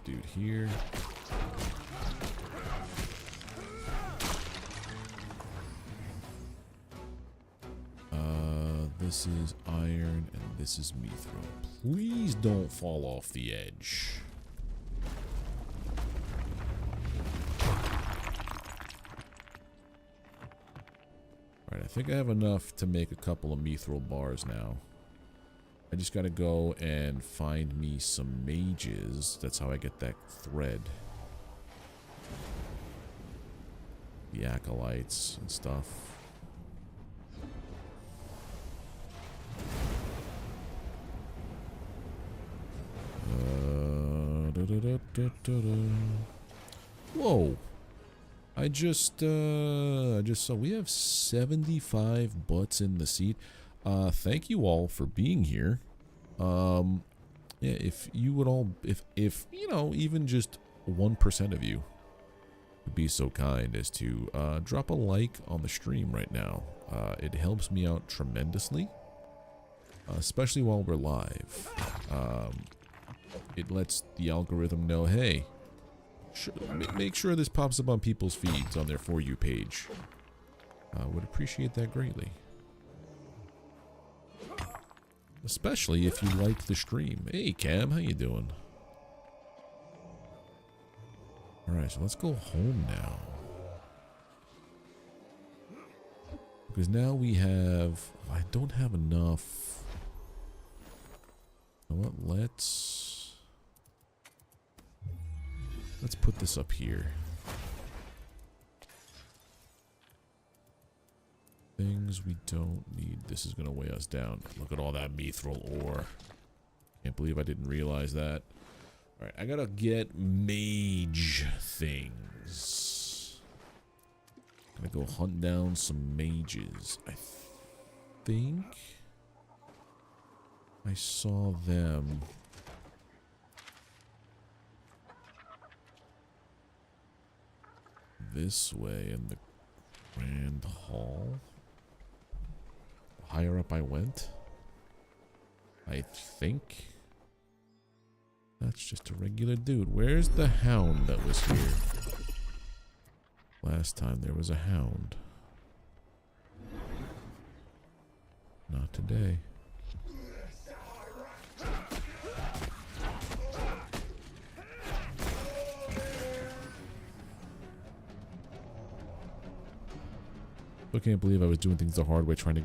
Dude here. This is iron and this is mithril. Please don't fall off the edge. Alright, I think I have enough to make a couple of mithril bars now. I just gotta go and find me some mages. That's how I get that thread. The acolytes and stuff. Whoa. I just saw we have 75 butts in the seat. Thank you all for being here. Yeah, if you would all, if you know, even just 1% of you would be so kind as to drop a like on the stream right now. It helps me out tremendously, especially while we're live. It lets the algorithm know, hey, make sure this pops up on people's feeds on their For You page. Would appreciate that greatly. Especially if you like the stream. Hey Cam, how you doing? Alright, so let's go home now. Because now we have... I don't have enough. You know what? Let's put this up here. Things we don't need. This is going to weigh us down. Look at all that mithril ore. Can't believe I didn't realize that. Alright, I gotta get mage things. Gotta go hunt down some mages. I think I saw them. This way in the Grand Hall. higher up I went. I think. That's just a regular dude. Where's the hound that was here? Last time there was a hound. Not today. I can't believe I was doing things the hard way, trying to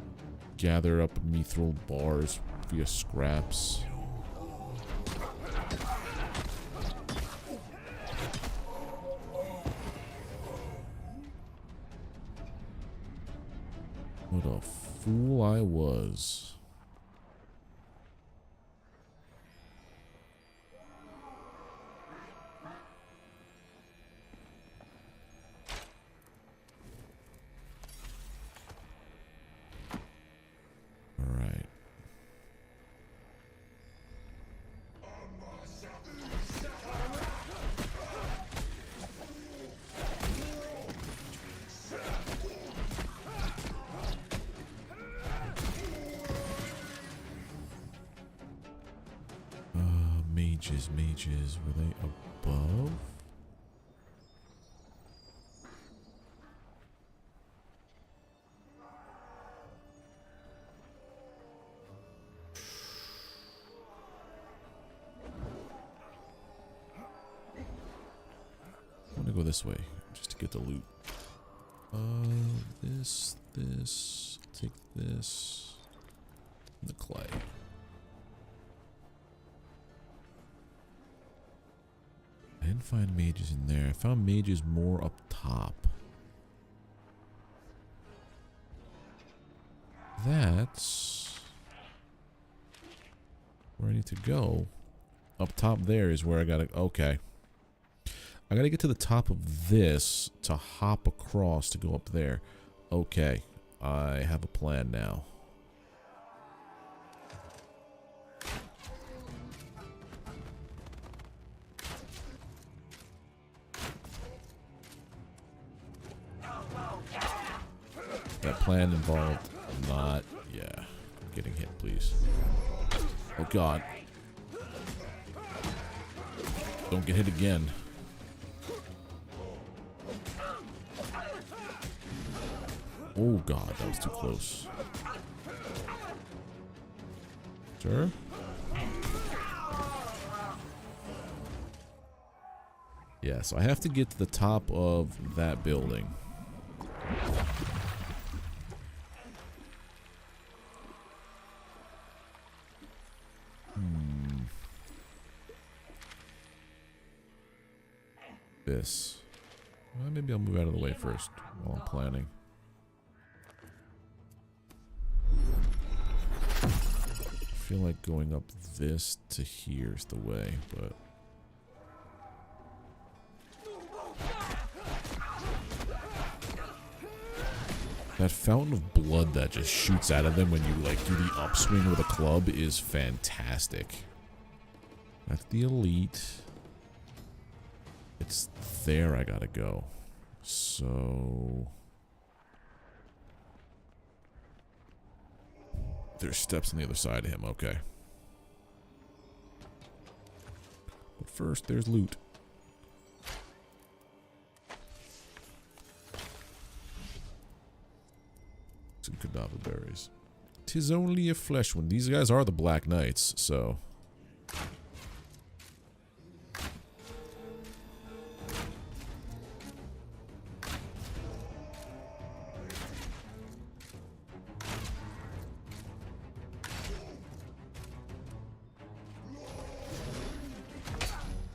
gather up mithril bars via scraps. What a fool I was. Mages, were they above? I'm gonna go this way just to get the loot. This, take this, and the clay. I didn't find mages in there. I found mages more up top. That's where I need to go. Up top there is where I gotta... Okay. I gotta get to the top of this to hop across to go up there. Okay. I have a plan now. That plan involved not... Yeah. Getting hit, please. Oh, God. Don't get hit again. Oh, God. That was too close. Sure. Yeah, so I have to get to the top of that building. This. Well, maybe I'll move out of the way first while I'm planning. I feel like going up this to here is the way, but... That fountain of blood that just shoots out of them when you, like, do the upswing with a club is fantastic. That's the elite. It's there I gotta go. So... There's steps on the other side of him, okay. But first, there's loot. Some cadaver berries. 'Tis only a flesh one. These guys are the Black Knights, so...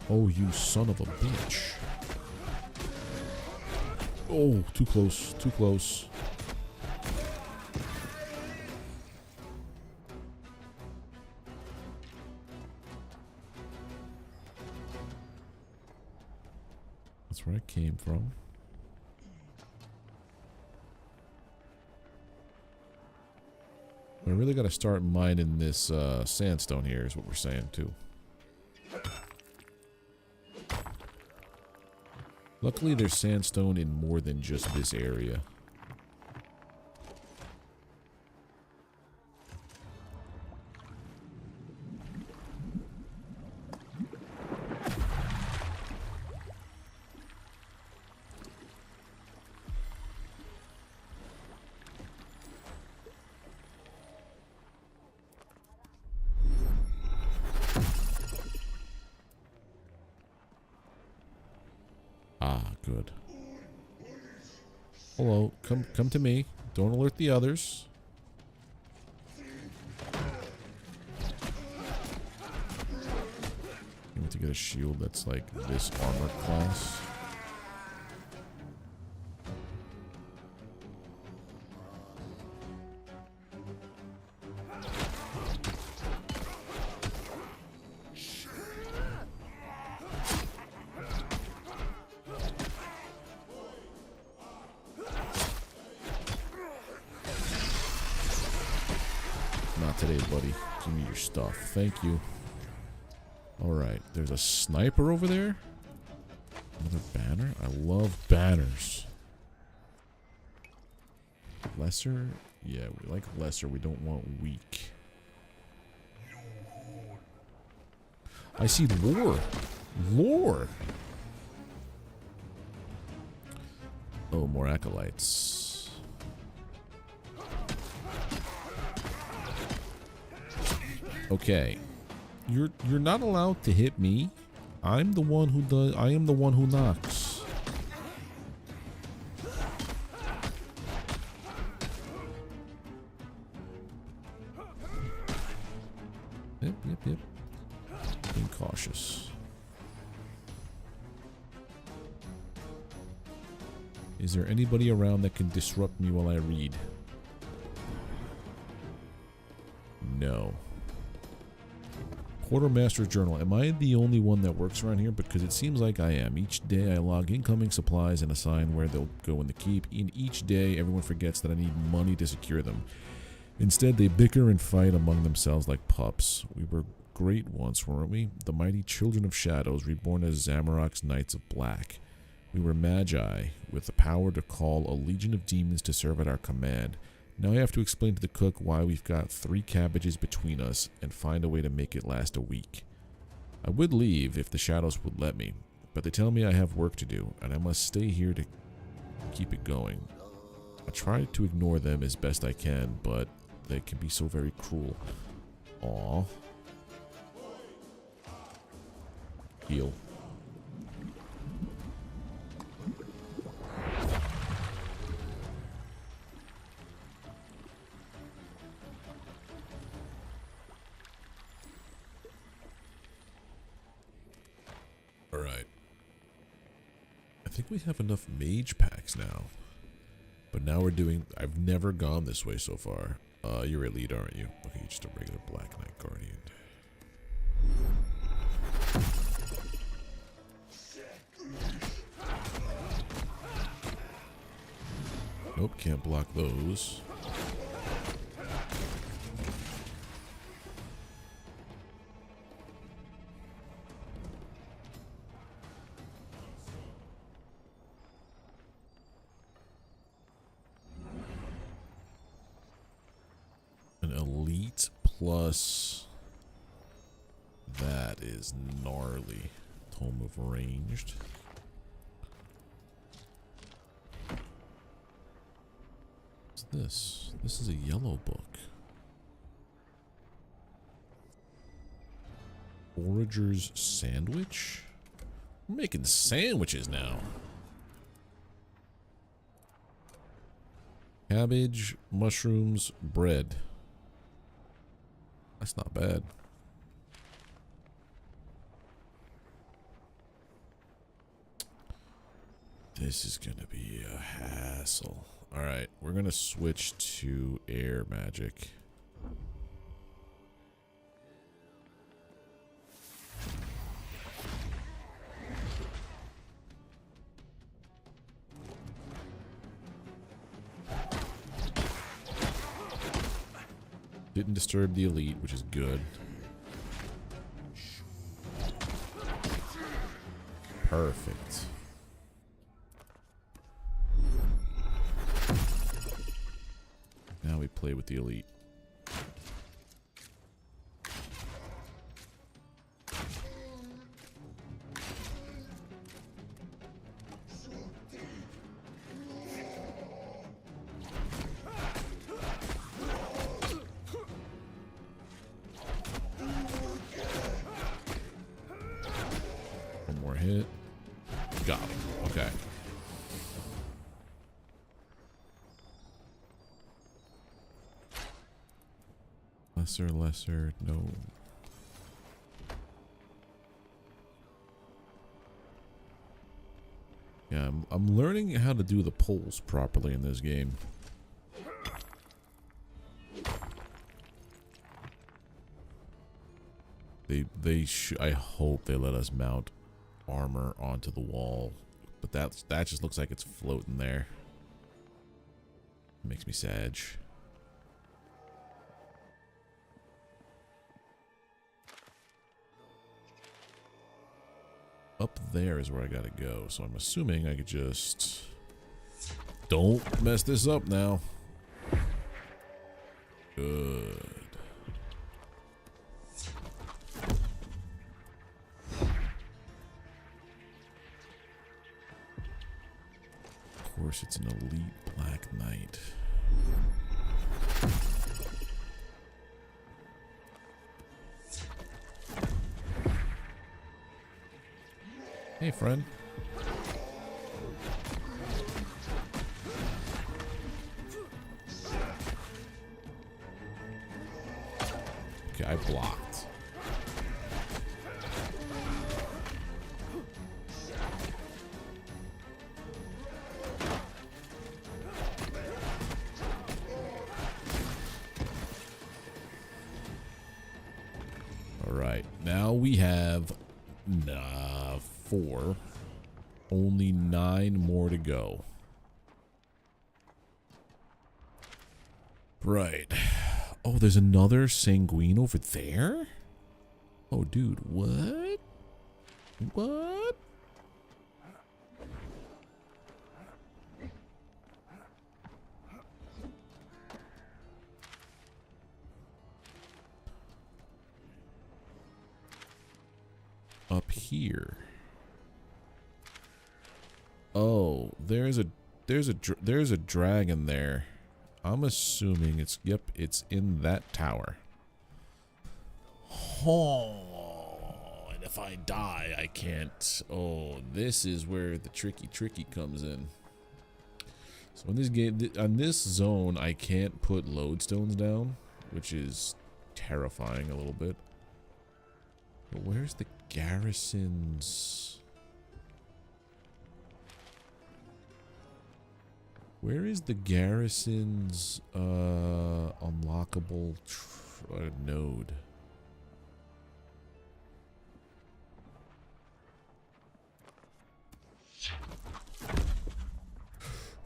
Oh, you son of a bitch. Oh, too close. Too close. That's where I came from. I really got to start mining this sandstone here is what we're saying too. Luckily, there's sandstone in more than just this area. Good. Hello, come to me. Don't alert the others. You need to get a shield that's like this armor class. Not today, buddy. Give me your stuff. Thank you. Alright, there's a sniper over there. Another banner? I love banners. Lesser? Yeah, we like lesser. We don't want weak. I see lore. Lore! Oh, more acolytes. Okay. You're not allowed to hit me. I'm the one who does. I am the one who knocks. Yep. Being cautious. Is there anybody around that can disrupt me while I read? No. Quartermaster's Journal. Am I the only one that works around here? Because it seems like I am. Each day I log incoming supplies and assign where they'll go in the keep. In each day, everyone forgets that I need money to secure them. Instead, they bicker and fight among themselves like pups. We were great once, weren't we? The mighty children of shadows, reborn as Zamorak's Knights of Black. We were magi, with the power to call a legion of demons to serve at our command. Now I have to explain to the cook why we've got 3 cabbages between us and find a way to make it last a week. I would leave if the shadows would let me, but they tell me I have work to do and I must stay here to keep it going. I try to ignore them as best I can, but they can be so very cruel. Aww. Heal. Alright. I think we have enough mage packs now. But now we're doing... I've never gone this way so far. You're elite, aren't you? Okay, you're just a regular Black Knight Guardian. Nope, can't block those. An elite plus... That is gnarly. Tome of Ranged. What's this? This is a yellow book. Forager's Sandwich? We're making sandwiches now. Cabbage, mushrooms, bread. That's not bad. This is gonna be a hassle. Alright, we're gonna switch to air magic. Didn't disturb the elite, which is good. Perfect. Now we play with the elite. One more hit. Got him. Okay. Lesser, no. Yeah, I'm learning how to do the pulls properly in this game. I hope they let us mount armor onto the wall, but that just looks like it's floating there. Makes me sad. Up there is where I gotta go, so I'm assuming I could just... Don't mess this up now. Good. Of course, it's an elite Black Knight. Hey, friend. Okay, I blocked. All right, now we have 4. Only 9 more to go. Right. Oh, there's another sanguine over there? Oh, dude, what? What? Up here. Oh, there's a dragon there. I'm assuming it's, yep, it's in that tower. Oh, and if I die, I can't. Oh, this is where the tricky comes in. So in this game, on this zone, I can't put lodestones down, which is terrifying a little bit. But where's the garrisons? Where is the garrison's unlockable node?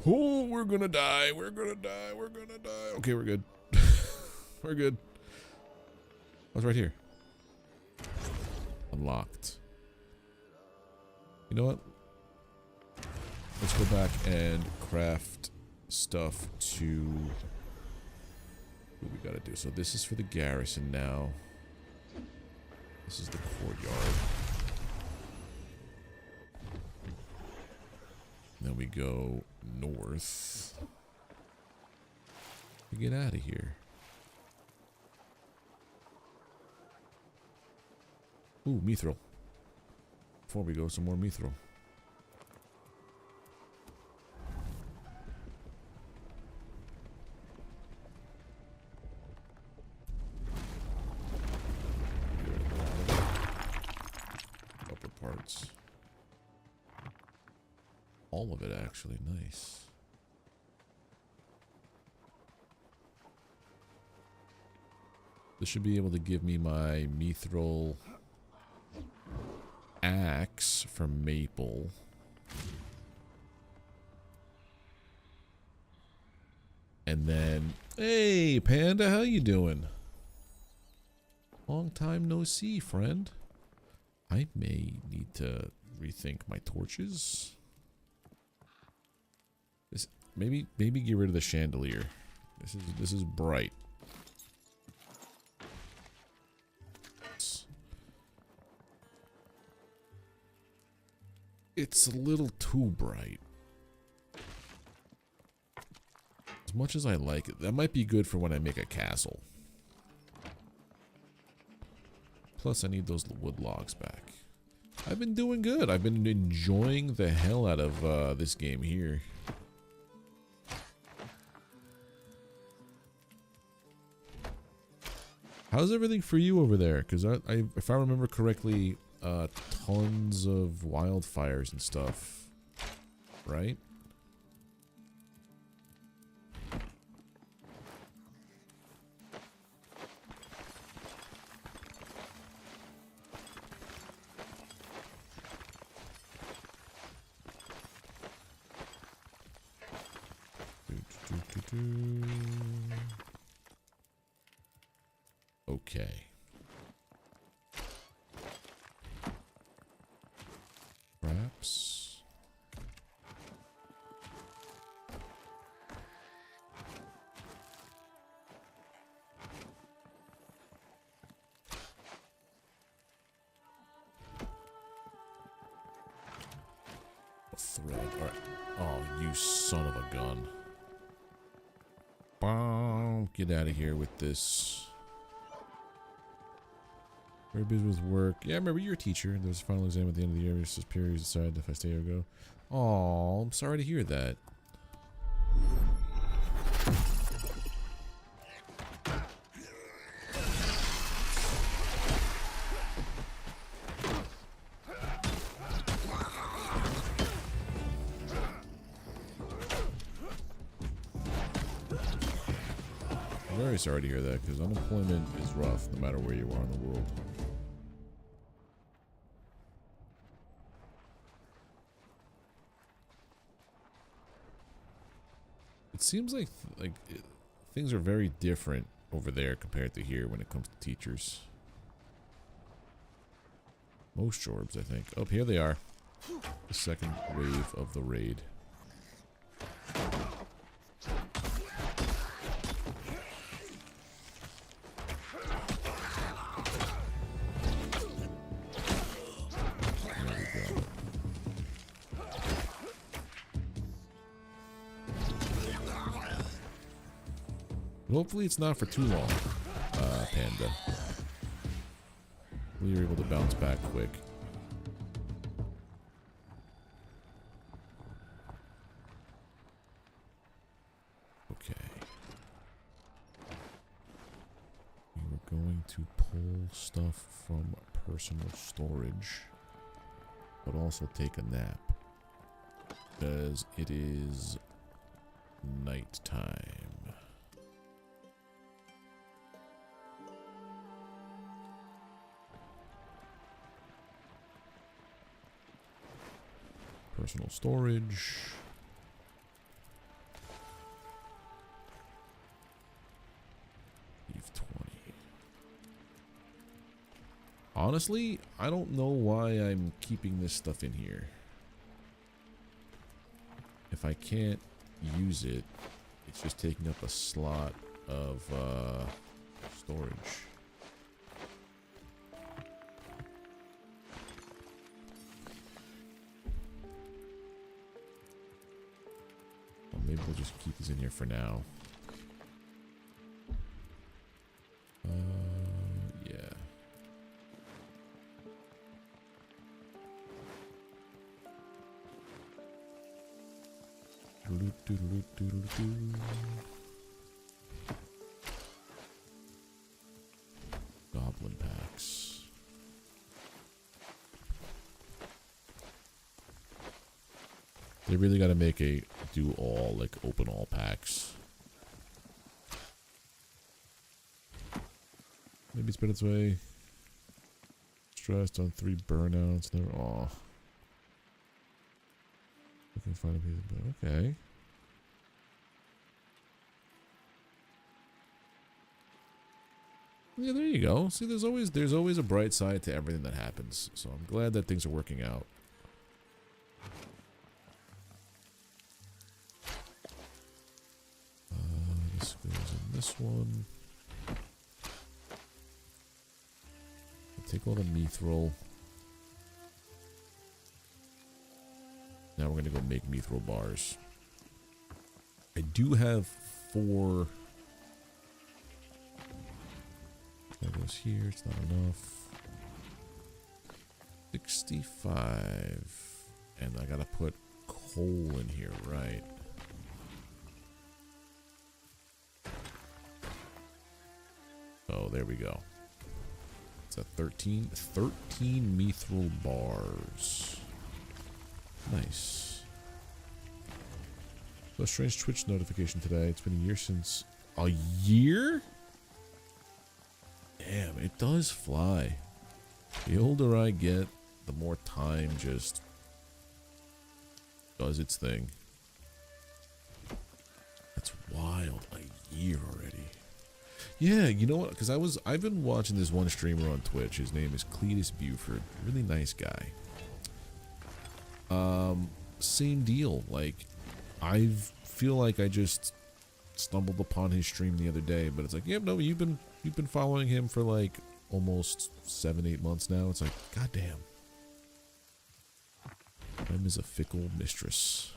Oh, we're gonna die. We're gonna die. We're gonna die. Okay, we're good. We're good. What's right here? Unlocked. You know what? Let's go back and craft stuff to... What we gotta do. So this is for the garrison now. This is the courtyard. Then we go north. We get out of here. Ooh, mithril. Before we go, some more mithril. Upper parts. All of it, actually. Nice. This should be able to give me my mithril axe from maple. And then, hey Panda, how you doing? Long time no see, friend. I may need to rethink my torches. This maybe get rid of the chandelier. This is bright. It's a little too bright. As much as I like it, that might be good for when I make a castle. Plus, I need those wood logs back. I've been doing good. I've been enjoying the hell out of this game here. How's everything for you over there? Because if I remember correctly, tons of wildfires and stuff, right? Okay. Perhaps. A thread. Alright. Oh, you son of a gun. Boom. Get out of here with this. Very busy with work. Yeah, I remember you're a teacher. There's a final exam at the end of the year. Your superiors decide if I stay or go. Oh, I'm sorry to hear that. I'm very sorry to hear that, because unemployment is rough no matter where you are in the world. It seems like things are very different over there compared to here when it comes to teachers. Most orbs, I think. Oh, here they are. The second wave of the raid. Hopefully it's not for too long, Panda. Hopefully you're able to bounce back quick. Okay. We were going to pull stuff from personal storage, but also take a nap, because it is nighttime. Personal storage. Leave 20. Honestly, I don't know why I'm keeping this stuff in here. If I can't use it, it's just taking up a slot of storage. Maybe we'll just keep these in here for now. Yeah. Goblin packs. They really got to make a do all, like open all packs. Maybe spin its way. Stressed on 3 burnouts. Never. Aw. Looking to find a piece of. Okay. Yeah, there you go. See, there's always a bright side to everything that happens. So I'm glad that things are working out. This goes in this one. Take all the mithril. Now we're gonna go make mithril bars. I do have 4. That goes here. It's not enough. 65, and I gotta put coal in here, right? Oh, there we go. It's a 13 mithril bars. Nice. A strange Twitch notification today. It's been a year since... A year? Damn, it does fly. The older I get, the more time just does its thing. That's wild. A year already. Yeah, you know what? Because I've been watching this one streamer on Twitch. His name is Cletus Buford. Really nice guy. Same deal. Like, I feel like I just stumbled upon his stream the other day, but it's like, yeah, no, you've been following him for like almost 7-8 months now. It's like, goddamn. Time is a fickle mistress.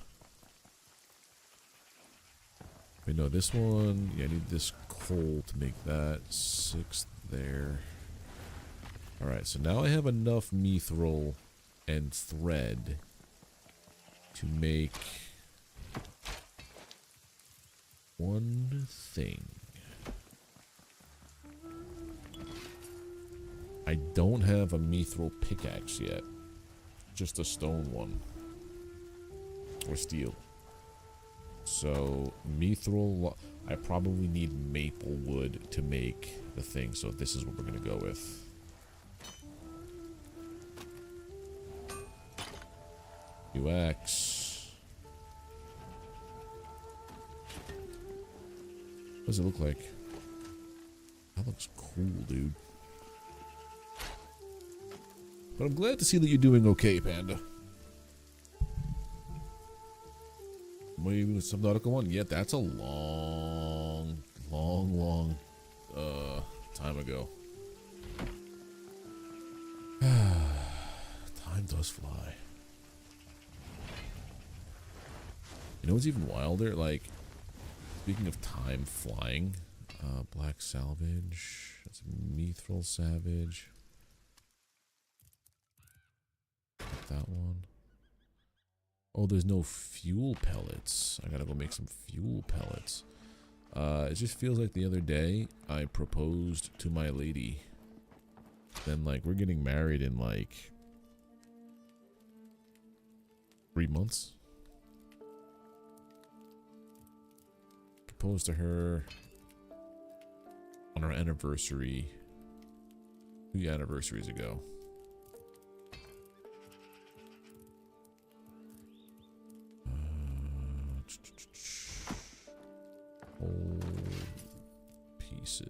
Wait, no, this one, yeah, I need this coal to make that 6 there. Alright, so now I have enough mithril and thread to make one thing. I don't have a mithril pickaxe yet. Just a stone one. Or steel. So, mithril... I probably need maple wood to make the thing. So this is what we're going to go with. UX. What does it look like? That looks cool, dude. But I'm glad to see that you're doing okay, Panda. Maybe with Subnautica 1? Yeah, that's a long time ago. Time does fly. You know what's even wilder? Like, speaking of time flying, black salvage. That's a mithril savage. That one. Oh, there's no fuel pellets. I gotta go make some fuel pellets. It just feels like the other day I proposed to my lady. Then, like, we're getting married in, like, 3 months. Proposed to her on our anniversary 2 anniversaries ago. Whole pieces.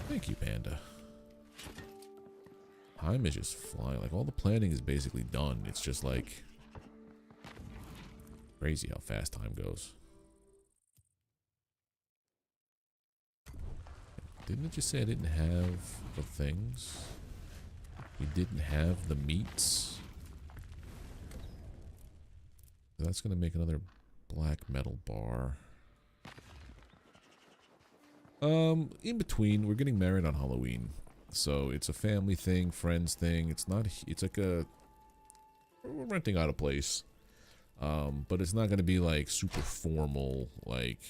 Thank you, Panda. Time is just flying. Like, all the planning is basically done. It's just like crazy how fast time goes. Didn't it just say I didn't have the things? We didn't have the meats? That's gonna make another black metal bar. In between, we're getting married on Halloween. So it's a family thing, friends thing. It's not, it's like a, we're renting out a place. But it's not gonna be like super formal, like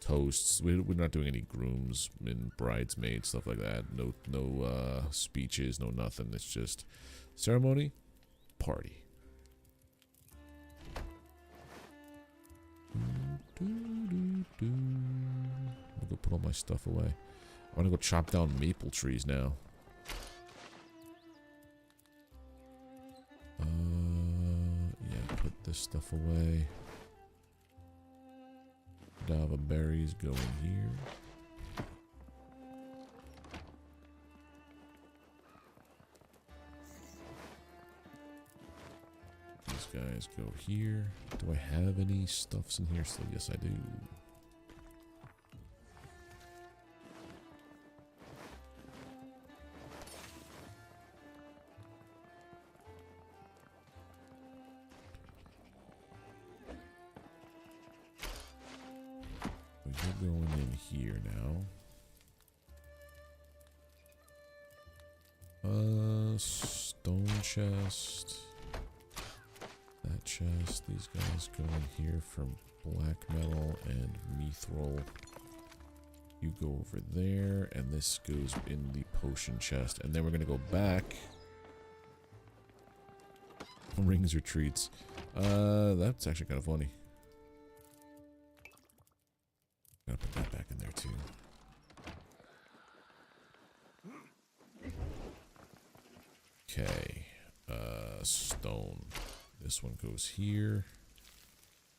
toasts. We're not doing any grooms and bridesmaids, stuff like that. No speeches, no nothing. It's just ceremony, party. I'll go put all my stuff away. I want to go chop down maple trees now. Yeah, put this stuff away. Dava berries go in here. These guys go here. Do I have any stuffs in here still? Yes, I do. You're going in here now. Stone chest. That chest. These guys go in here for Black metal and mithril. You go over there, and this goes in the potion chest. And then we're going to go back. Rings or treats. That's actually kind of funny. Gotta put that back in there too. Okay. Stone. This one goes here.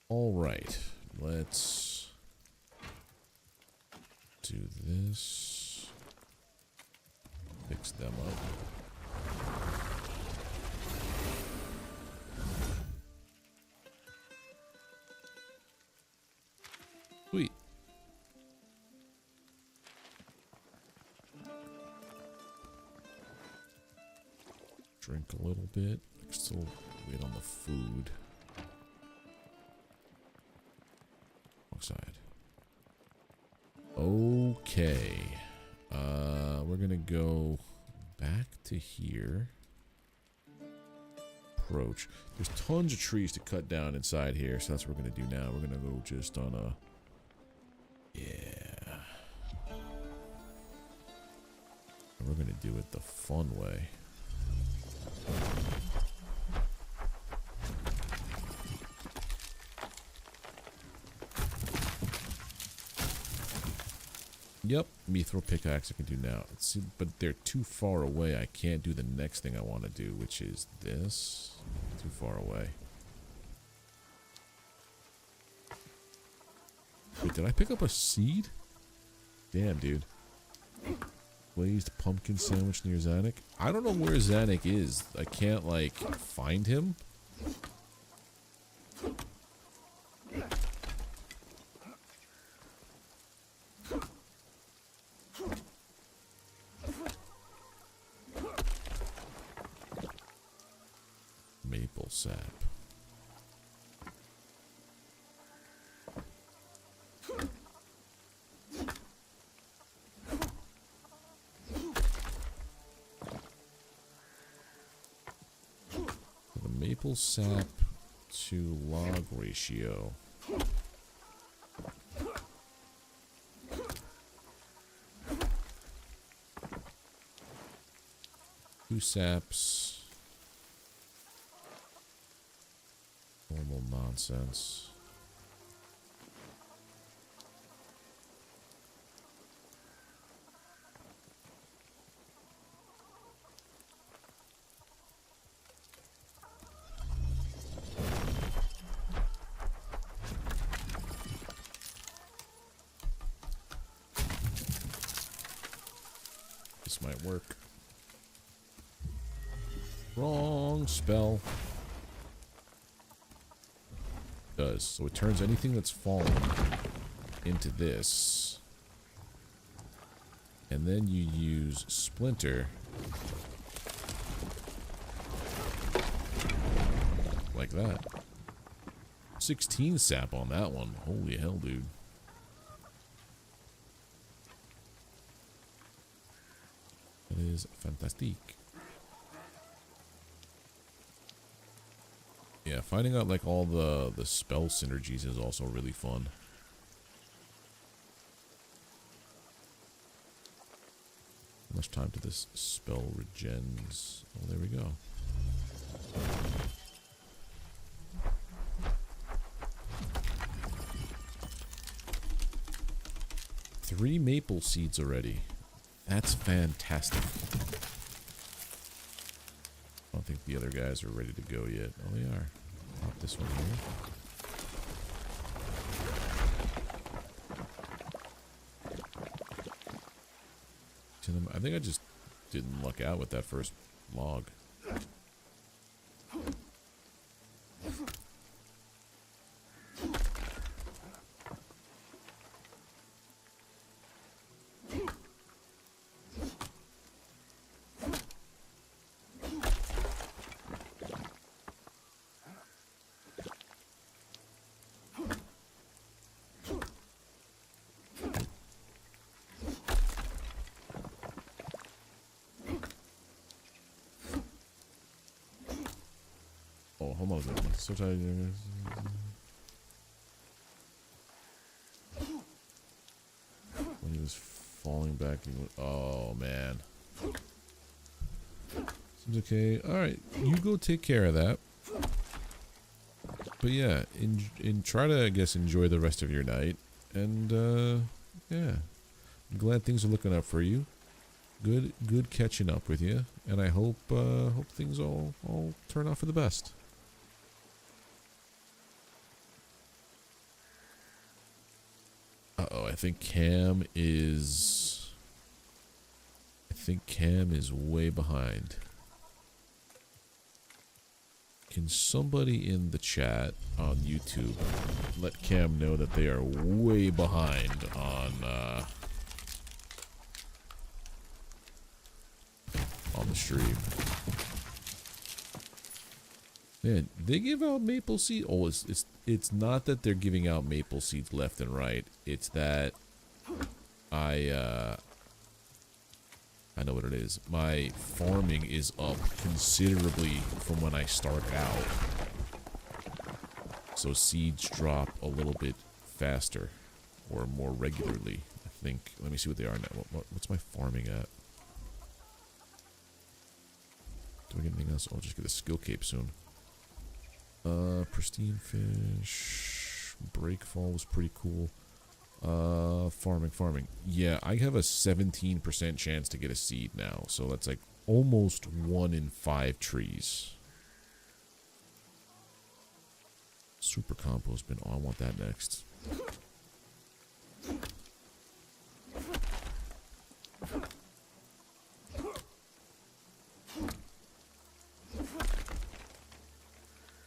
Alright. Let's do this. Fix them up. Sweet. Drink a little bit. Still wait on the food. Wrong side. Okay. We're gonna go back to here. Approach. There's tons of trees to cut down inside here, so that's what we're gonna do now. We're gonna go just on a... Yeah. And we're gonna do it the fun way. Yep, mithril pickaxe I can do now. See, but they're too far away. I can't do the next thing I want to do, which is this. Too far away. Wait, did I pick up a seed? Damn, dude. Glazed pumpkin sandwich near Zanuck. I don't know where Zanuck is. I can't, like, find him. Maple sap. Maple sap to log ratio. 2 saps. Normal nonsense. This might work. Wrong spell. Does. So it turns anything that's fallen into this. And then you use Splinter. Like that. 16 sap on that one. Holy hell, dude. That is fantastic. Yeah, finding out like all the spell synergies is also really fun. How much time to this spell regens? Oh, there we go. Three maple seeds already. That's fantastic. I don't think the other guys are ready to go yet. Oh, they are. Pop this one here. I think I just didn't luck out with that first log. Oh, hold on. So tired. back. Oh, man. Seems okay. Alright, you go take care of that. But yeah, try to, I guess, enjoy the rest of your night. And, yeah. I'm glad things are looking up for you. Good catching up with you. And I hope things all turn out for the best. Uh-oh, I think Cam is way behind. Can somebody in the chat on YouTube let Cam know that they are way behind on the stream? Man, they give out maple seed. Oh, it's not that they're giving out maple seeds left and right. It's that I know what it is. My farming is up considerably from when I start out. So seeds drop a little bit faster or more regularly, I think. Let me see what they are now. What's my farming at? Do I get anything else? I'll just get a skill cape soon. Pristine fish. Breakfall was pretty cool. Farming. Yeah, I have a 17% chance to get a seed now. So that's like almost 1 in 5 trees. Super compost bin. Oh, I want that next.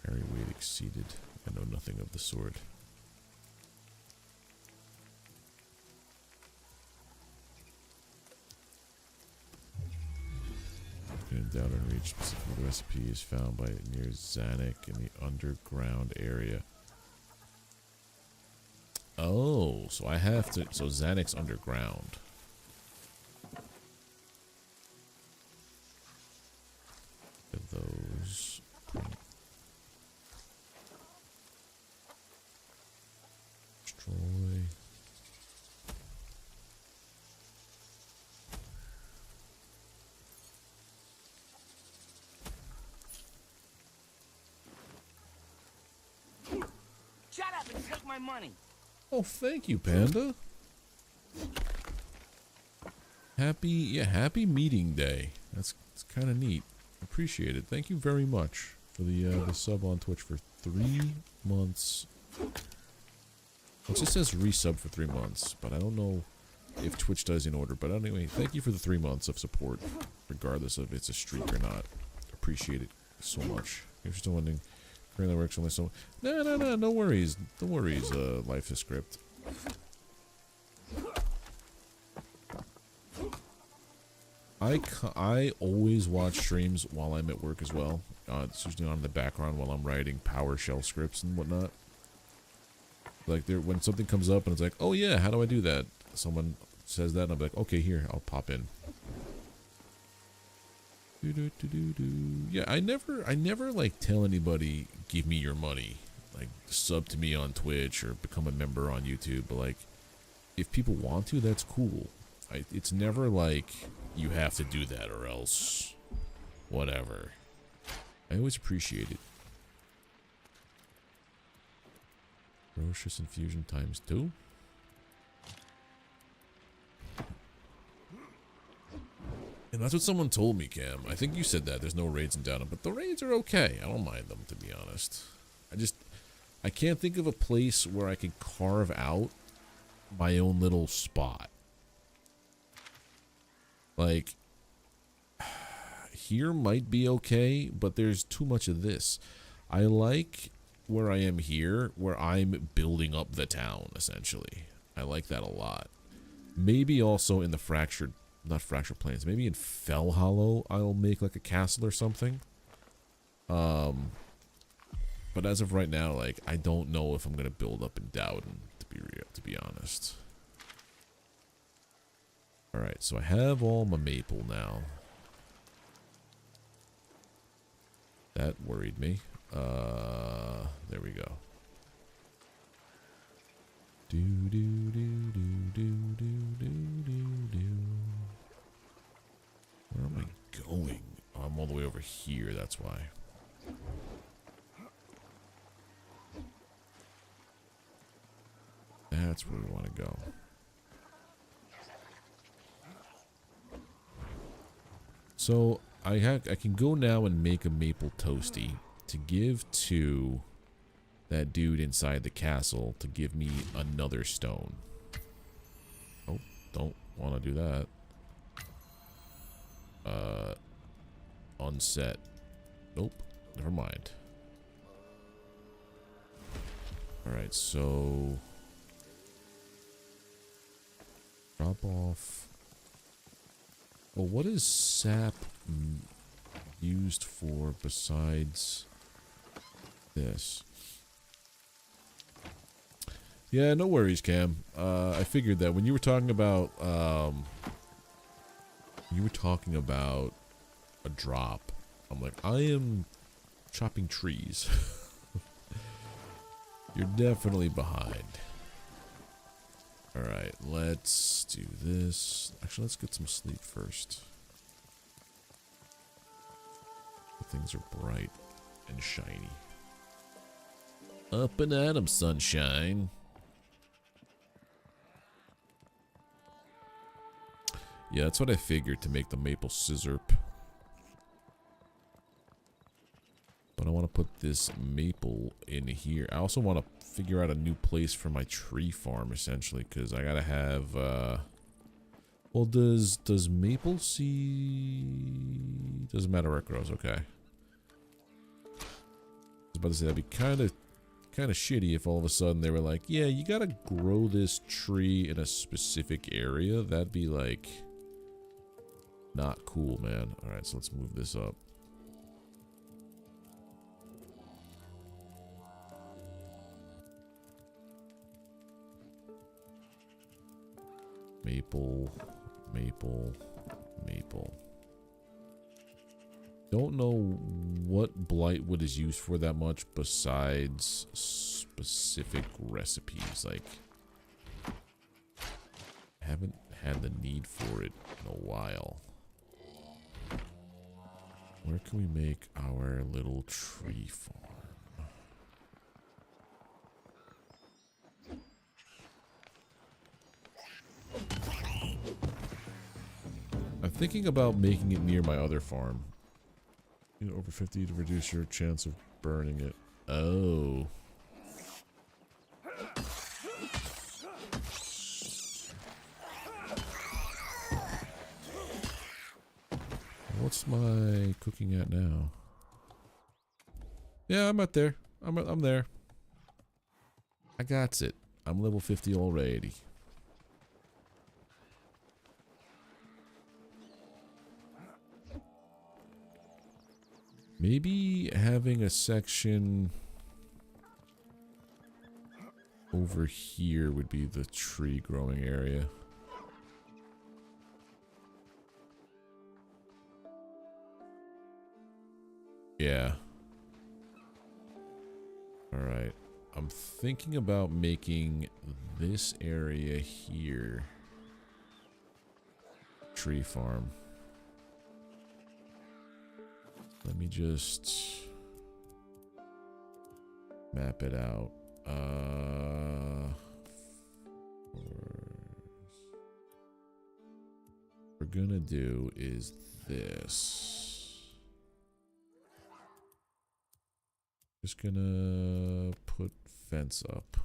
Carry weight exceeded. I know nothing of the sort. Down and reach specifically the recipe is found by near Zanuck in the underground area. Oh, so I have to. So Zanuck's underground. Those. Destroy. Shut up and take my money. Oh, thank you, Panda. Happy meeting day. That's kind of neat. Appreciate it. Thank you very much for the sub on Twitch for 3 months. It just says resub for 3 months, but I don't know if Twitch does in order. But anyway, thank you for the 3 months of support, regardless of if it's a streak or not. Appreciate it so much. If you're still wondering, currently works only so. No worries. No worries. Life is script. I always watch streams while I'm at work as well. It's usually on in the background while I'm writing PowerShell scripts and whatnot. Like when something comes up and it's like, oh yeah, how do I do that? Someone says that and I'm like, okay, here, I'll pop in. Yeah, I never like tell anybody give me your money, like sub to me on Twitch or become a member on YouTube. But like, if people want to, that's cool. It's never like you have to do that or else whatever. I always appreciate it. Ferocious infusion ×2. And that's what someone told me, Cam. I think you said that. There's no raids in Downham, but the raids are okay. I don't mind them, to be honest. I can't think of a place where I could carve out my own little spot. Like, here might be okay, but there's too much of this. I like where I am here, where I'm building up the town, essentially. I like that a lot. Maybe also in the not fractured plains, maybe in Fell Hollow I'll make like a castle or something. But as of right now, like, I don't know if I'm gonna build up in Dowden, to be honest. Alright, so I have all my maple now. That worried me. There we go. Do do do do do do do do do. here, that's why. That's where we want to go. So I can go now and make a maple toasty to give to that dude inside the castle to give me another stone. Oh, don't want to do that. Unset. Nope, never mind. Alright, so drop off. Well, what is sap used for besides this? Yeah, no worries, Cam. I figured that when you were talking about a drop, I'm like, I am chopping trees. You're definitely behind. Alright, let's do this. Actually, let's get some sleep first. Things are bright and shiny. Up and at 'em, sunshine. Yeah, that's what I figured to make the maple scissor. But I want to put this maple in here. I also want to figure out a new place for my tree farm, essentially, because I gotta have. Well, does maple seed? Doesn't matter where it grows. Okay. I was about to say that'd be kind of shitty if all of a sudden they were like, yeah, you gotta grow this tree in a specific area. That'd be like not cool, man. All right, so let's move this up. Maple, maple, maple. Don't know what Blightwood is used for that much besides specific recipes. Like, haven't had the need for it in a while. Where can we make our little tree farm? I'm thinking about making it near my other farm. You know, over 50 to reduce your chance of burning it. Oh. What's my cooking at now? Yeah, I'm out there. I'm there. I got it. I'm level 50 already. Maybe having a section over here would be the tree growing area. Yeah. Alright. I'm thinking about making this area here tree farm. Let me just map it out. What we're gonna do is this. Just gonna put fence up.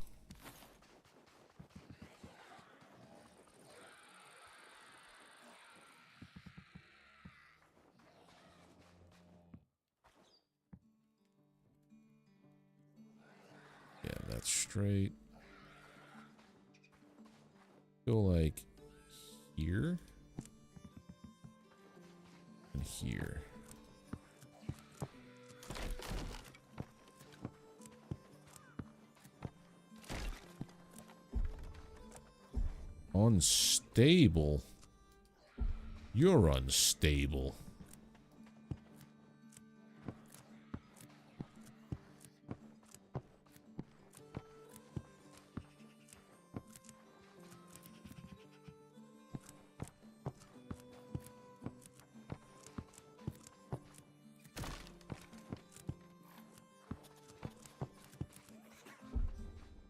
Yeah, that's straight. Go like here and here. Unstable? You're unstable.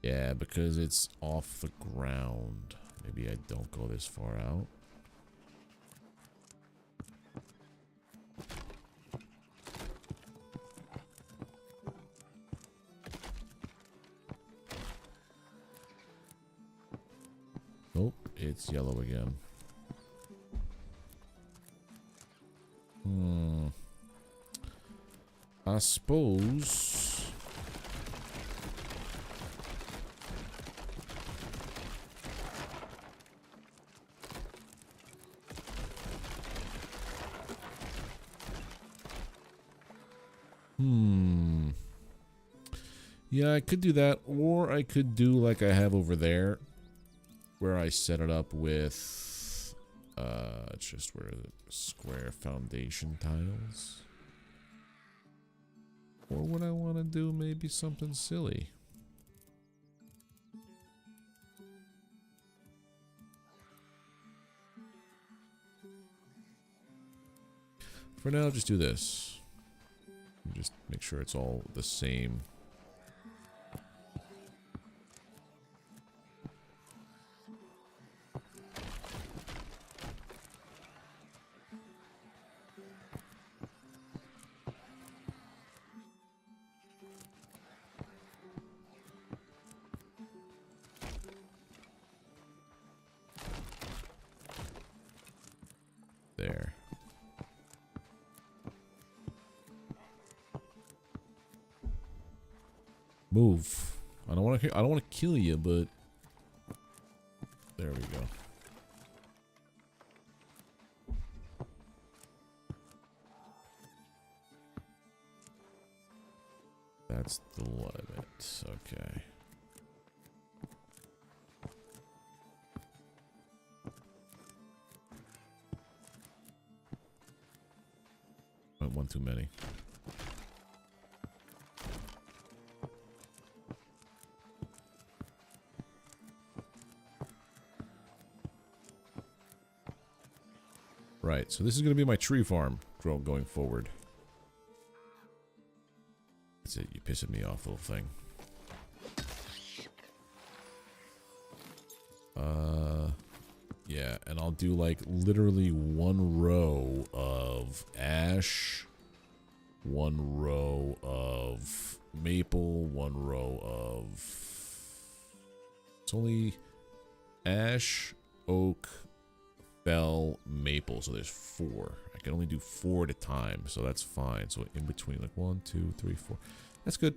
Yeah, because it's off the ground. Maybe I don't go this far out. Nope, it's yellow again. I suppose... Yeah, I could do that, or I could do like I have over there, where I set it up with, it's just where the square foundation tiles. Or would I want to do maybe something silly? For now, just do this. Just make sure it's all the same. There. Move. I don't want to kill you, but there we go. That's the limit. Okay. One too many. Right, so this is going to be my tree farm going forward. That's it, you pissing me off, little thing. Yeah, and I'll do like literally one row of ash, one row of maple, one row of... It's only ash, oak, fell, maple, so there's 4. I can only do 4 at a time, so that's fine. So in between, like 1, 2, 3, 4. That's good.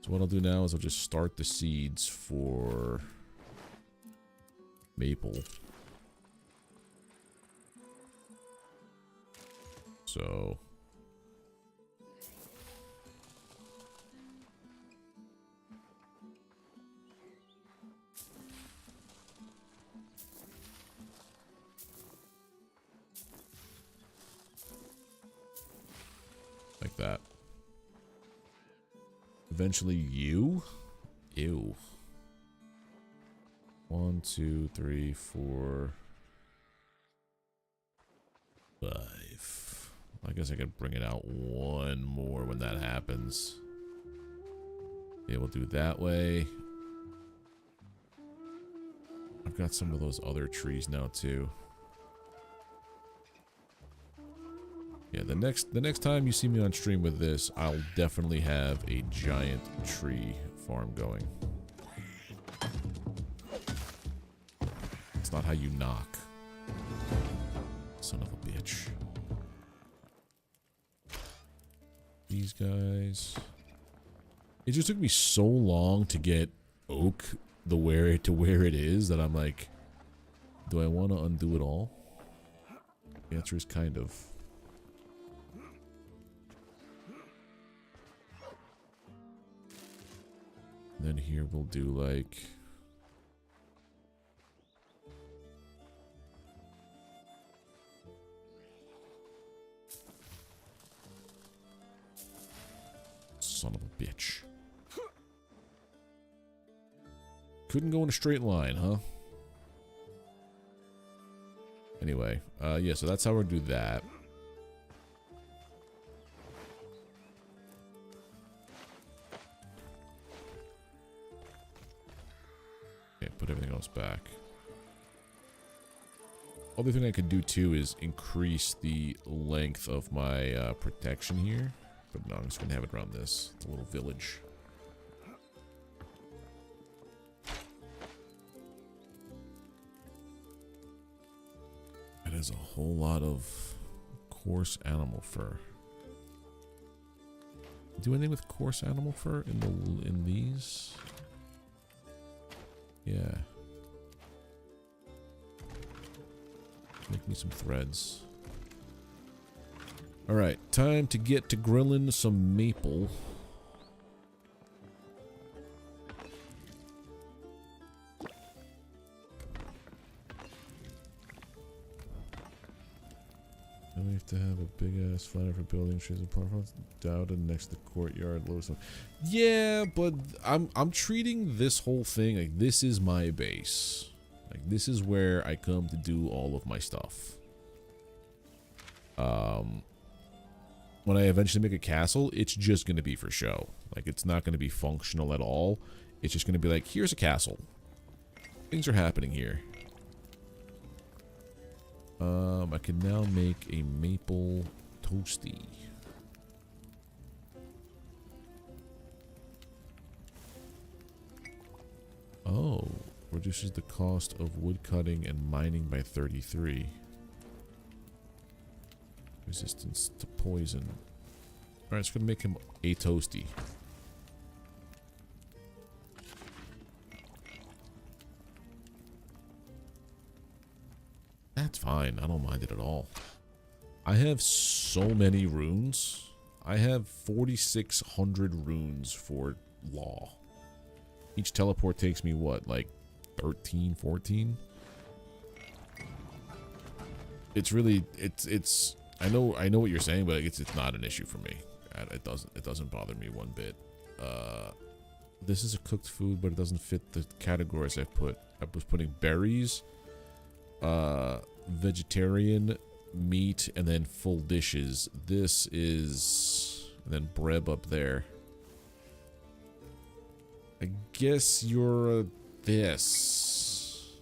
So what I'll do now is I'll just start the seeds for maple. So like that. Eventually you? Ew. 1, 2, 3, 4, 5. I guess I could bring it out one more when that happens. Yeah, we'll do it that way. I've got some of those other trees now too. Yeah, the next time you see me on stream with this, I'll definitely have a giant tree farm going. It's not how you knock. Son of a bitch. These guys. It just took me so long to get oak to where it is that I'm like, do I want to undo it all? The answer is kind of. And then here we'll do like son of a bitch. Couldn't go in a straight line, huh? Anyway, yeah, so that's how we'll do that. put everything else back. Other thing I could do too is increase the length of my protection here. But no, I'm just going to have it around this. It's a little village. That is a whole lot of coarse animal fur. Do anything with coarse animal fur in these? Yeah. Make me some threads. Alright, time to get to grilling some maple. Now we have to have a big ass flanner for building trees and platforms. Doubted next to the courtyard. Lower some. Yeah, but I'm treating this whole thing like this is my base. Like this is where I come to do all of my stuff. When I eventually make a castle, it's just going to be for show. Like, it's not going to be functional at all. It's just going to be like, here's a castle. Things are happening here. I can now make a maple toasty. Oh, reduces the cost of wood cutting and mining by 33. Resistance to poison. Alright, it's gonna make him a toasty. That's fine. I don't mind it at all. I have so many runes. I have 4,600 runes for law. Each teleport takes me what, like 13, 14? It's really, it's I know what you're saying, but it's not an issue for me. It doesn't bother me one bit. This is a cooked food, but it doesn't fit the categories I've put. I was putting berries, vegetarian, meat, and then full dishes. This is, and then bread up there. I guess you're this.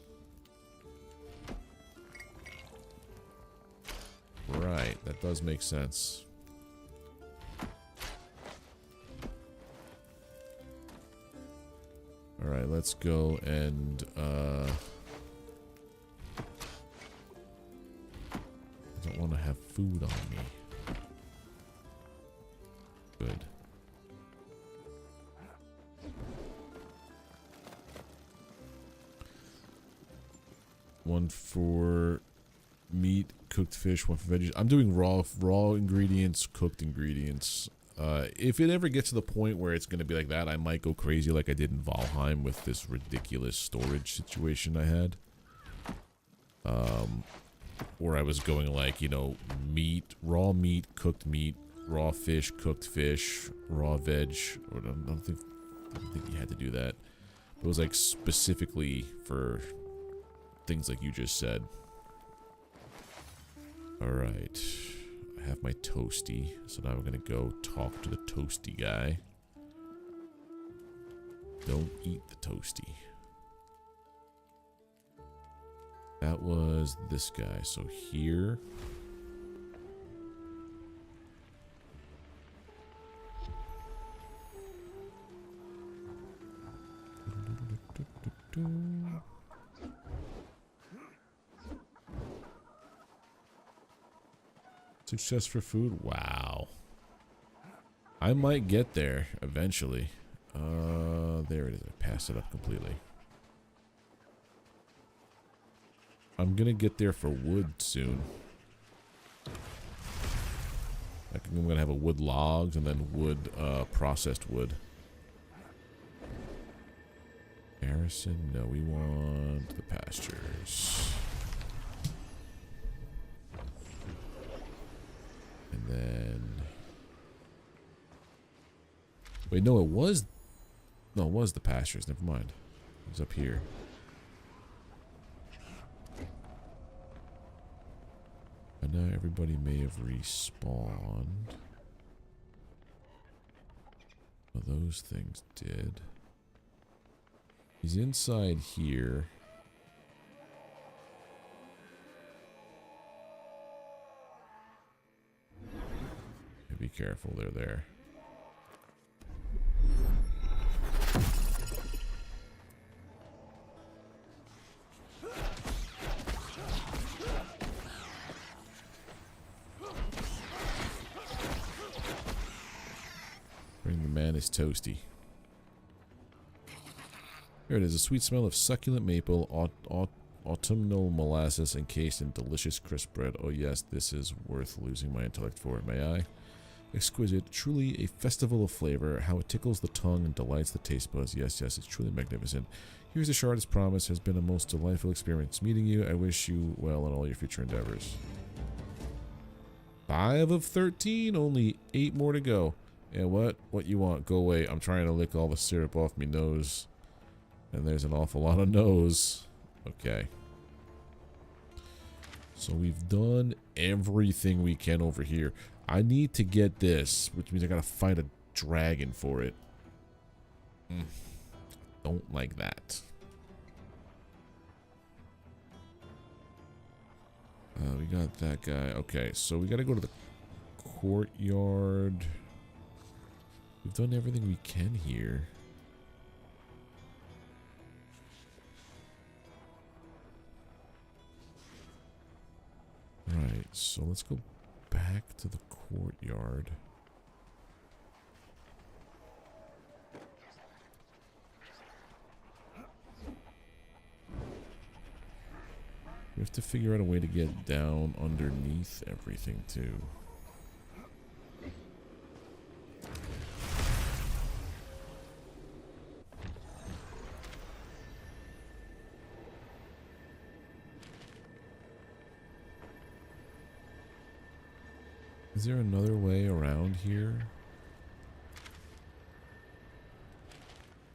Right, that does make sense. Alright, let's go and I don't want to have food on me. Good. One for meat, cooked fish, one for veggies. I'm doing raw ingredients, cooked ingredients. If it ever gets to the point where it's going to be like that, I might go crazy like I did in Valheim with this ridiculous storage situation I had. Where I was going like, you know, meat, raw meat, cooked meat, raw fish, cooked fish, raw veg. I don't think you had to do that. It was like specifically for things like you just said. Alright. I have my toasty. So now we're going to go talk to the toasty guy. Don't eat the toasty. That was this guy. So here. Success for food? Wow. I might get there eventually. There it is. I passed it up completely. I'm gonna get there for wood soon. I'm gonna have a wood logs and then wood, processed wood. Garrison? No, we want the pastures. And then... Wait, no, it was... No, it was the pastures. Never mind. It was up here. And now everybody may have respawned. Well, those things did. He's inside here. Be careful, they're there. Bring the man is toasty. Here it is, a sweet smell of succulent maple, autumnal molasses encased in delicious crisp bread. Oh yes, this is worth losing my intellect for, may I? Exquisite, truly a festival of flavor, how it tickles the tongue and delights the taste buds. Yes, yes, it's truly magnificent. Here's a shard as promised. Has been a most delightful experience meeting you. I wish you well in all your future endeavors. 5 of 13, only 8 more to go. And what you want? Go away. I'm trying to lick all the syrup off me nose. And there's an awful lot of nose. Okay. So we've done everything we can over here. I need to get this, which means I gotta fight a dragon for it. Don't like that. We got that guy. Okay, so we gotta go to the courtyard. We've done everything we can here. Right, so let's go back to the courtyard. We have to figure out a way to get down underneath everything too. Is there another way around here?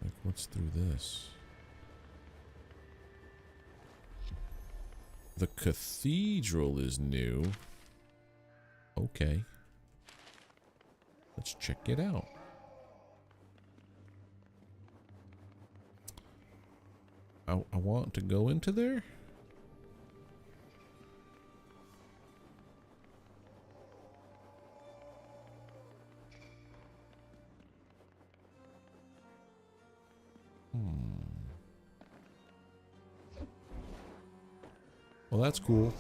Like, what's through this? The cathedral is new. Okay. Let's check it out. I want to go into there. Well, that's cool.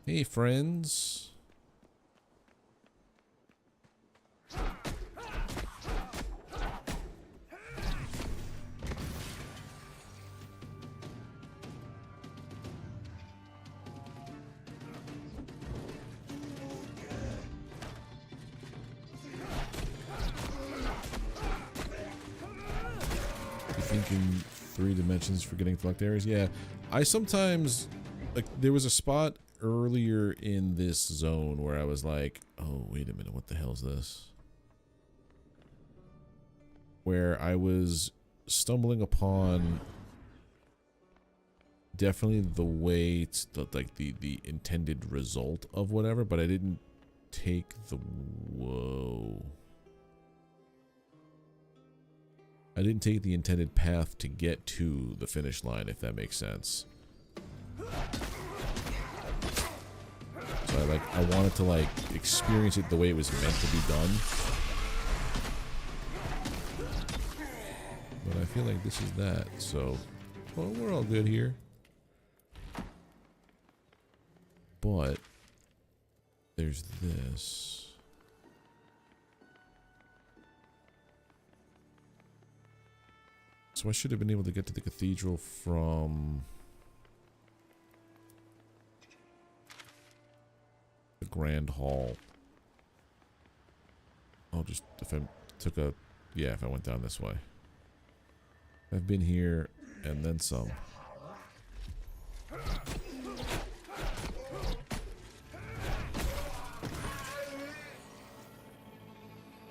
Hey, friends. Thinking 3 dimensions for getting select areas. Yeah, I sometimes, like, there was a spot earlier in this zone where I was like, oh, wait a minute, what the hell is this? Where I was stumbling upon definitely the way to, like, the intended result of whatever, but I didn't take the, whoa. I didn't take the intended path to get to the finish line, if that makes sense. So I wanted to, like, experience it the way it was meant to be done. But I feel like this is that, so, well, we're all good here. But there's this. So I should have been able to get to the cathedral from the Grand Hall. I'll just, if I took a, yeah, if I went down this way. I've been here and then some.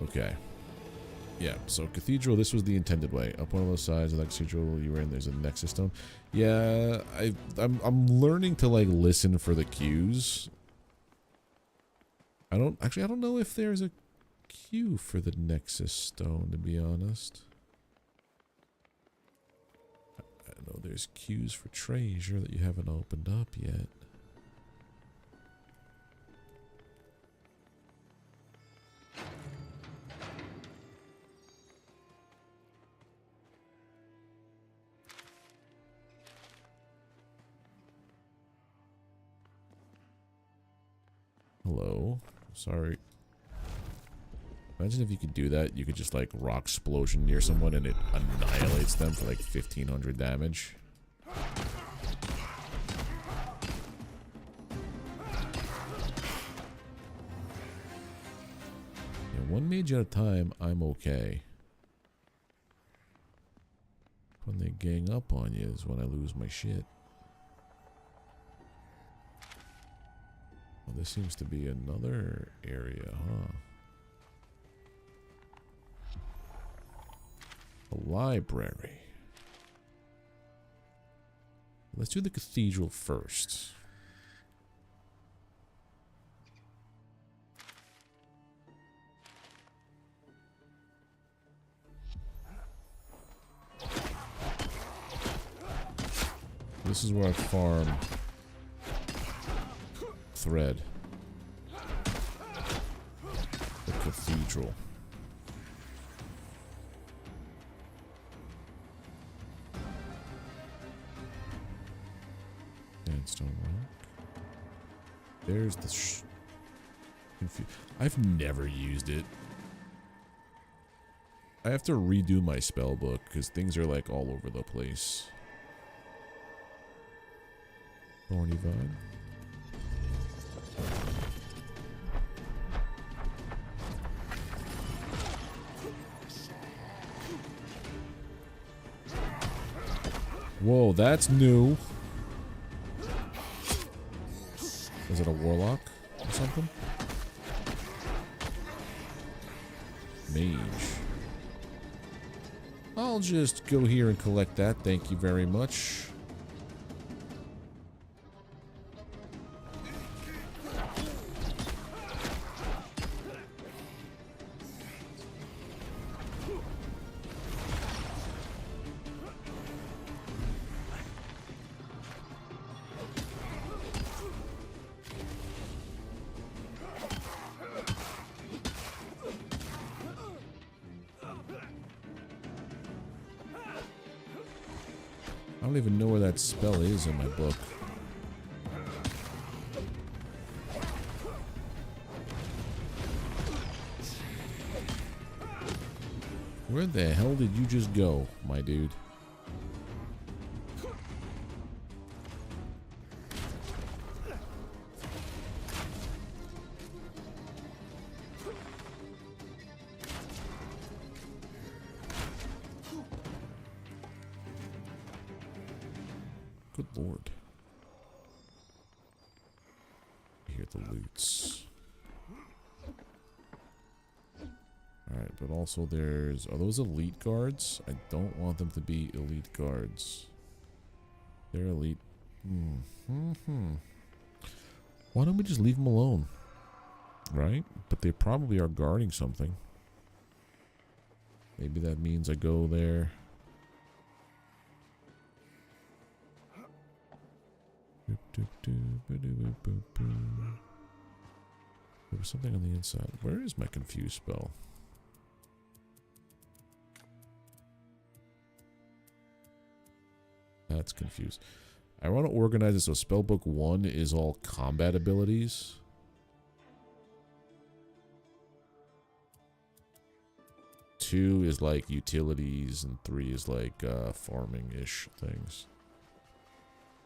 Okay. Yeah, so cathedral, this was the intended way. Up one of those sides of that cathedral you were in, there's a nexus stone. Yeah, I'm learning to, like, listen for the cues. I don't know if there's a queue for the Nexus Stone, to be honest. I know there's queues for treasure that you haven't opened up yet. Hello. Sorry. Imagine if you could do that. You could just like rock explosion near someone and it annihilates them for like 1500 damage. Yeah, one mage at a time, I'm okay. When they gang up on you is when I lose my shit. Well, this seems to be another area, huh? A library. Let's do the cathedral first. This is where I farm thread. The cathedral. Sandstone rock. There's the I've never used it. I have to redo my spell book because things are like all over the place. Thorny Vine. Whoa, that's new. Is it a warlock or something? Mage. I'll just go here and collect that. Thank you very much. I don't even know where that spell is in my book. Where the hell did you just go, my dude? Good lord. Hear the loots. Alright, but also there's... Are those elite guards? I don't want them to be elite guards. They're elite. Why don't we just leave them alone? Right? But they probably are guarding something. Maybe that means I go there. There was something on the inside. Where is my confuse spell? That's confused. I want to organize it so spellbook 1 is all combat abilities. 2 is like utilities, and 3 is like farming-ish things.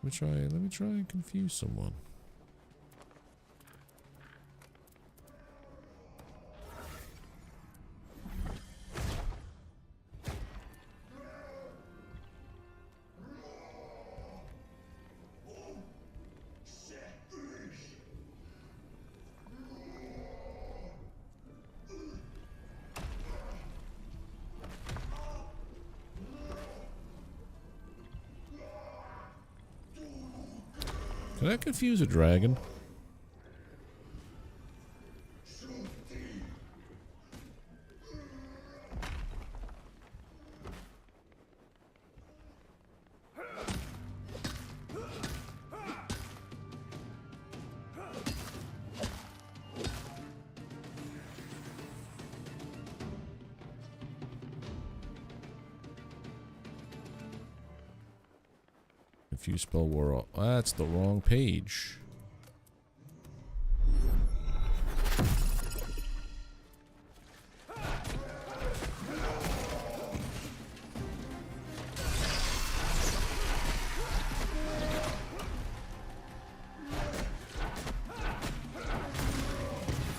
Let me try and confuse someone. Can I confuse a dragon? Confused spell wore. That's the wrong page.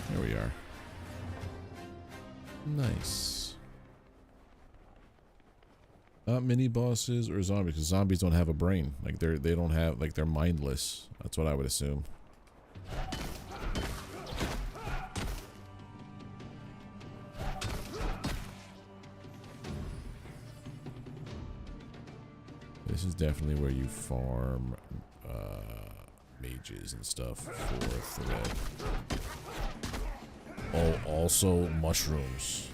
There we are. Nice. Not mini bosses or zombies, because zombies don't have a brain. Like they don't have, like, they're mindless. That's what I would assume. This is definitely where you farm mages and stuff for thread. Oh, also mushrooms.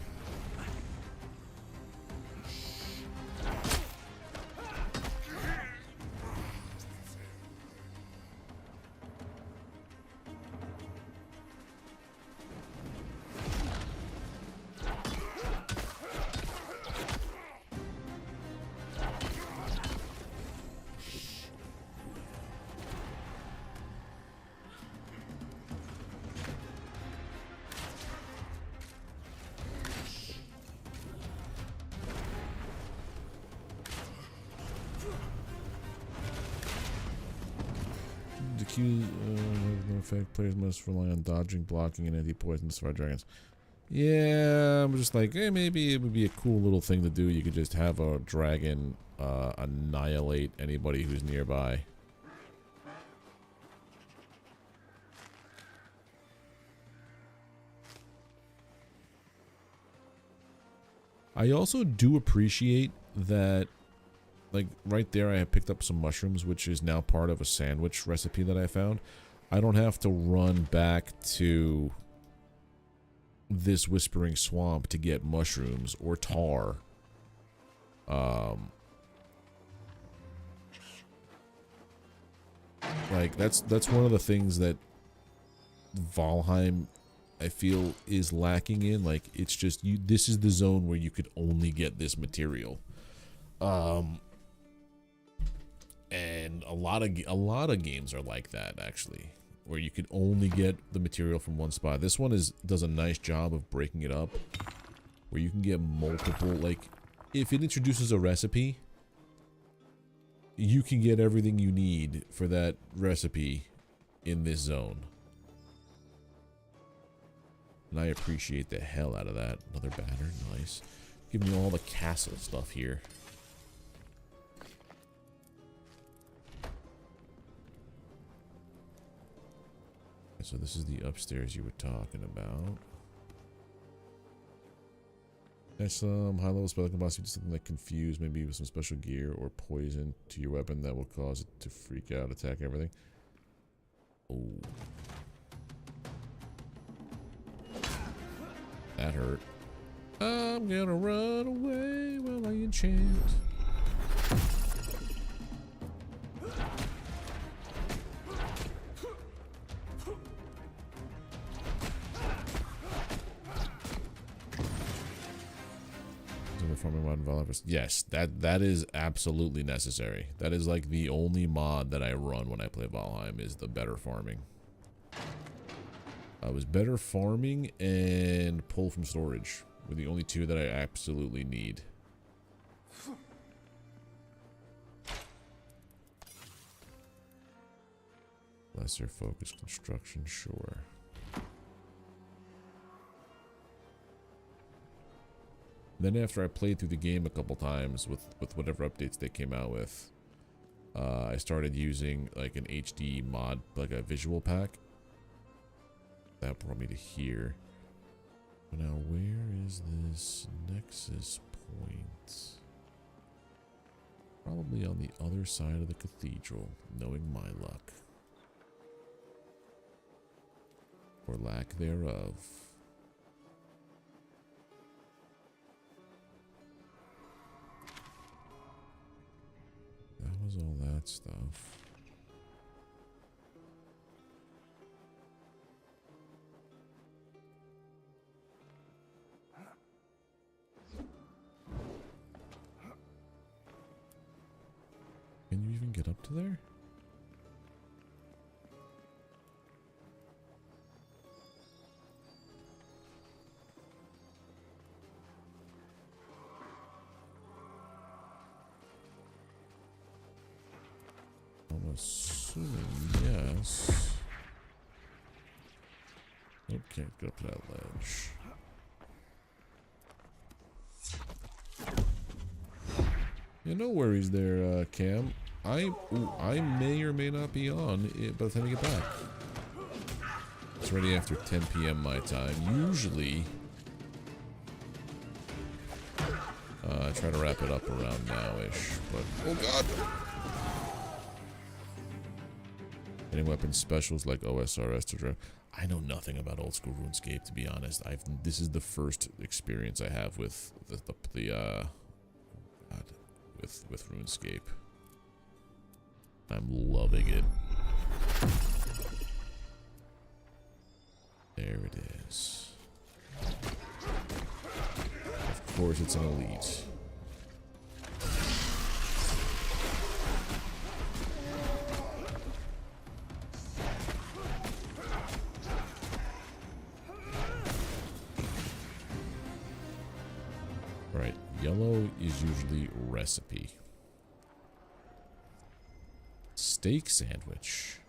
Have no effect. Players must rely on dodging, blocking, and anti-poison to survive dragons. Yeah, I'm just like, maybe it would be a cool little thing to do. You could just have a dragon annihilate anybody who's nearby. I also do appreciate that, like, right there I have picked up some mushrooms, which is now part of a sandwich recipe that I found. I don't have to run back to this whispering swamp to get mushrooms or tar. Like, that's one of the things that Valheim, I feel, is lacking in. Like, it's just, this is the zone where you could only get this material. And a lot of games are like that, actually, where you could only get the material from one spot. This one does a nice job of breaking it up, where you can get multiple. Like, if it introduces a recipe, you can get everything you need for that recipe in this zone. And I appreciate the hell out of that. Another banner, nice. Give me all the castle stuff here. So this is the upstairs you were talking about. There's some high-level spell that can possibly do something like confuse, maybe with some special gear or poison to your weapon that will cause it to freak out, attack everything. Oh. That hurt. I'm gonna run away while I enchant. Yes, that is absolutely necessary. That is like the only mod that I run when I play Valheim, is the better farming. I was better farming and pull from storage were the only two that I absolutely need. Lesser focus construction, sure. Then after I played through the game a couple times with whatever updates they came out with, I started using like an HD mod, like a visual pack. That brought me to here. But now where is this nexus point? Probably on the other side of the cathedral, knowing my luck. Or lack thereof. That was all that stuff. Can you even get up to there? I'm assuming yes. Nope, can't go up to that ledge. Yeah, no worries there, Cam. I may or may not be on by the time we get back. It's already after 10 p.m. my time. Usually, I try to wrap it up around now-ish, but oh god! Any weapon specials like OSRS to draw. I know nothing about old school RuneScape, to be honest. This is the first experience I have with with RuneScape. I'm loving it. There it is. Of course, it's an elite. Right, yellow is usually recipe. Steak sandwich.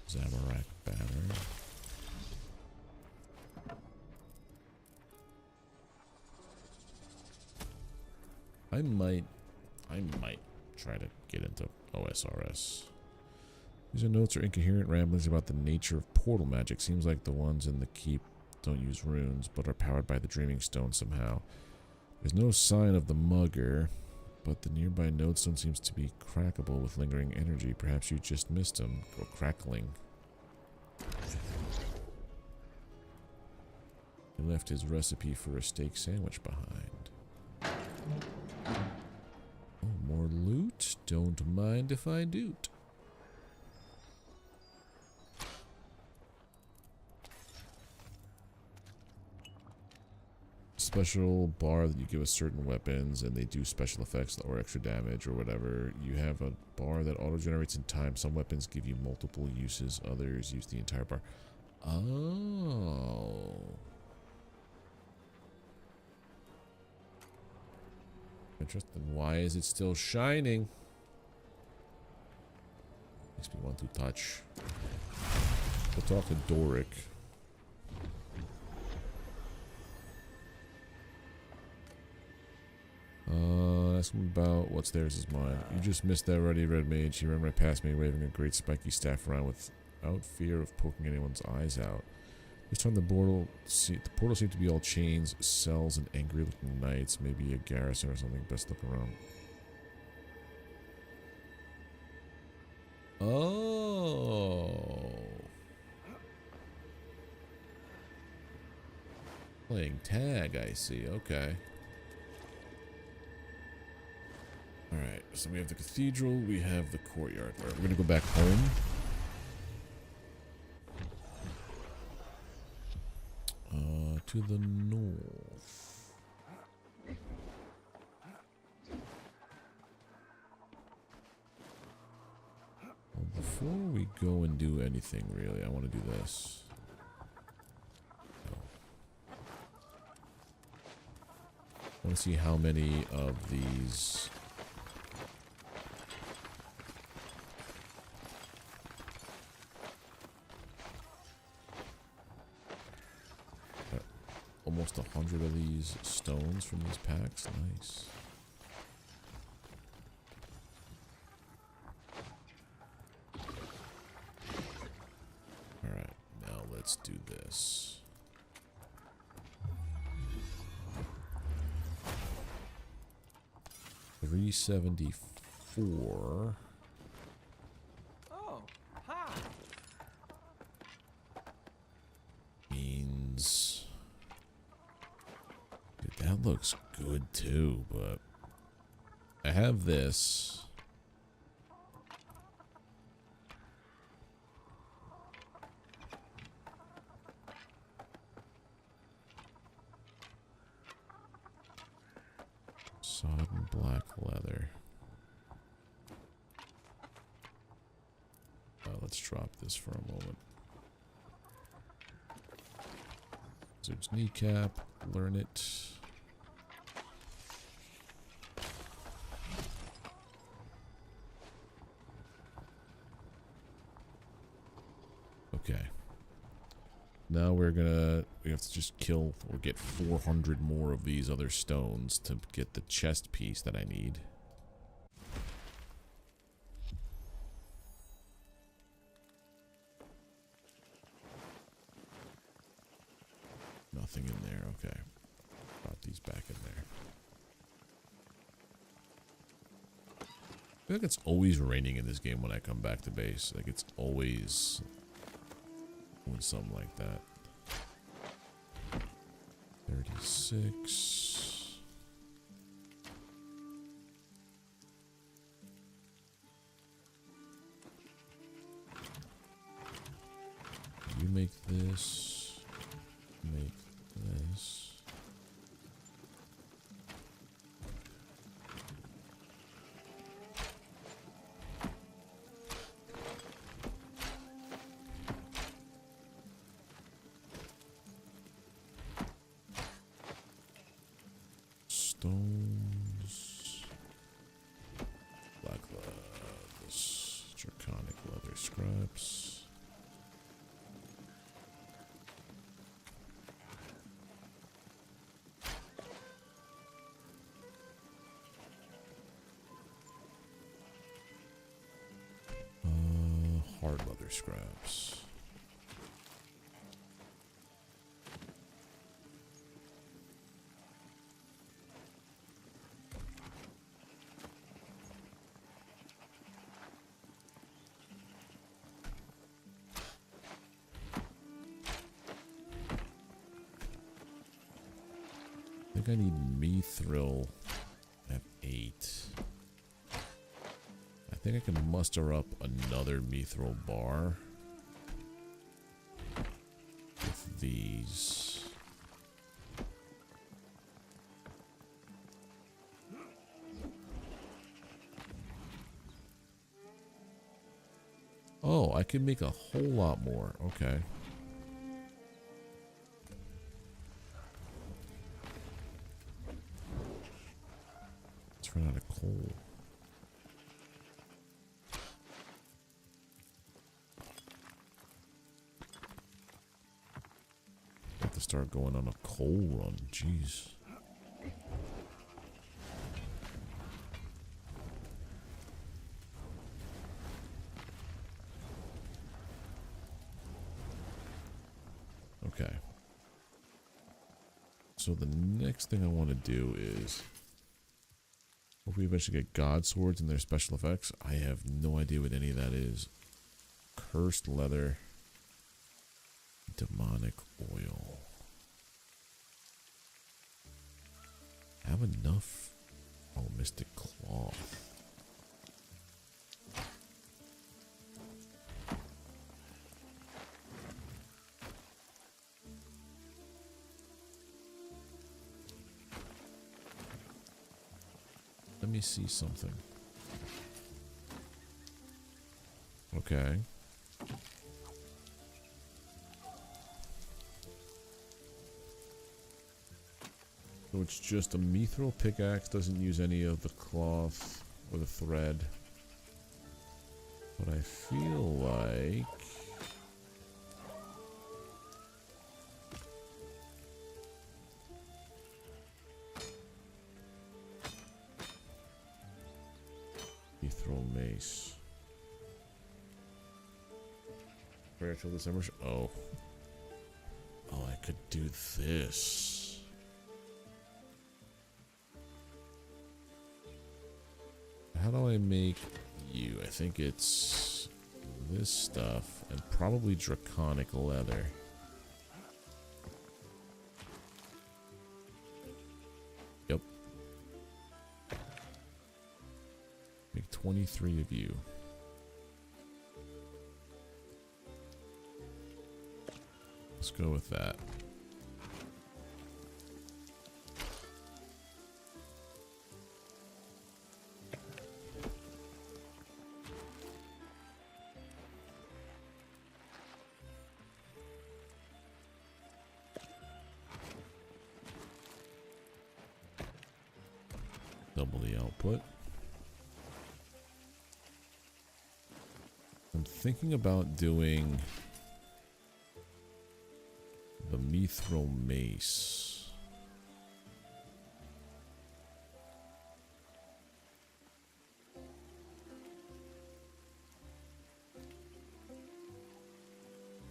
Zamorak batter. I might try to get into OSRS. These are notes or incoherent ramblings about the nature of portal magic. Seems like the ones in the keep don't use runes, but are powered by the Dreaming Stone somehow. There's no sign of the mugger, but the nearby nodestone seems to be crackable with lingering energy. Perhaps you just missed him, or crackling. He left his recipe for a steak sandwich behind. Oh, more loot? Don't mind if I do. Special bar that you give us certain weapons and they do special effects or extra damage or whatever. You have a bar that auto generates in time. Some weapons give you multiple uses, others use the entire bar. Oh. Interesting. Why is it still shining? Makes me want to touch. We'll talk to Doric. Ask him about what's theirs is mine. You just missed that ruddy red mage. He ran right past me, waving a great spiky staff around without fear of poking anyone's eyes out. This time the portal seemed to be all chains, cells, and angry-looking knights. Maybe a garrison or something. Best look around. Oh. Playing tag, I see. Okay. Alright, so we have the cathedral, we have the courtyard. Alright, we're gonna go back home. To the north. Well, before we go and do anything, really, I want to do this. I want to see how many of these... Almost 100 of these stones from these packs. Nice. Alright, now let's do this. $374. Oh, hi. Means... That looks good too, but I have this. Sodden black leather. let's drop this for a moment. Wizard's kneecap, learn it. Okay. Now we have to just kill or get 400 more of these other stones to get the chest piece that I need. Nothing in there, okay. Got these back in there. I feel like it's always raining in this game when I come back to base. Like it's always doing something like that. 36. You make this. Make this. Stones. Black leathers. Draconic leather scraps. Hard leather scraps. I think I need mithril at 8. I think I can muster up another mithril bar with these. Oh, I can make a whole lot more. Okay. Let's run out of coal. Have to start going on a coal run. Jeez. Okay. So the next thing I want to do is, if we eventually get God Swords and their special effects, I have no idea what any of that is. Cursed leather. Demonic oil. Have enough. Oh, mystic cloth. Let me see something. Okay. So it's just a mithril pickaxe, doesn't use any of the cloth or the thread. But I feel like mithril mace. Spiritual December. Oh. Oh, I could do this. How do I make you? I think it's this stuff and probably draconic leather. Yep. Make 23 of you. Let's go with that. double the output. I'm thinking about doing the mithril mace.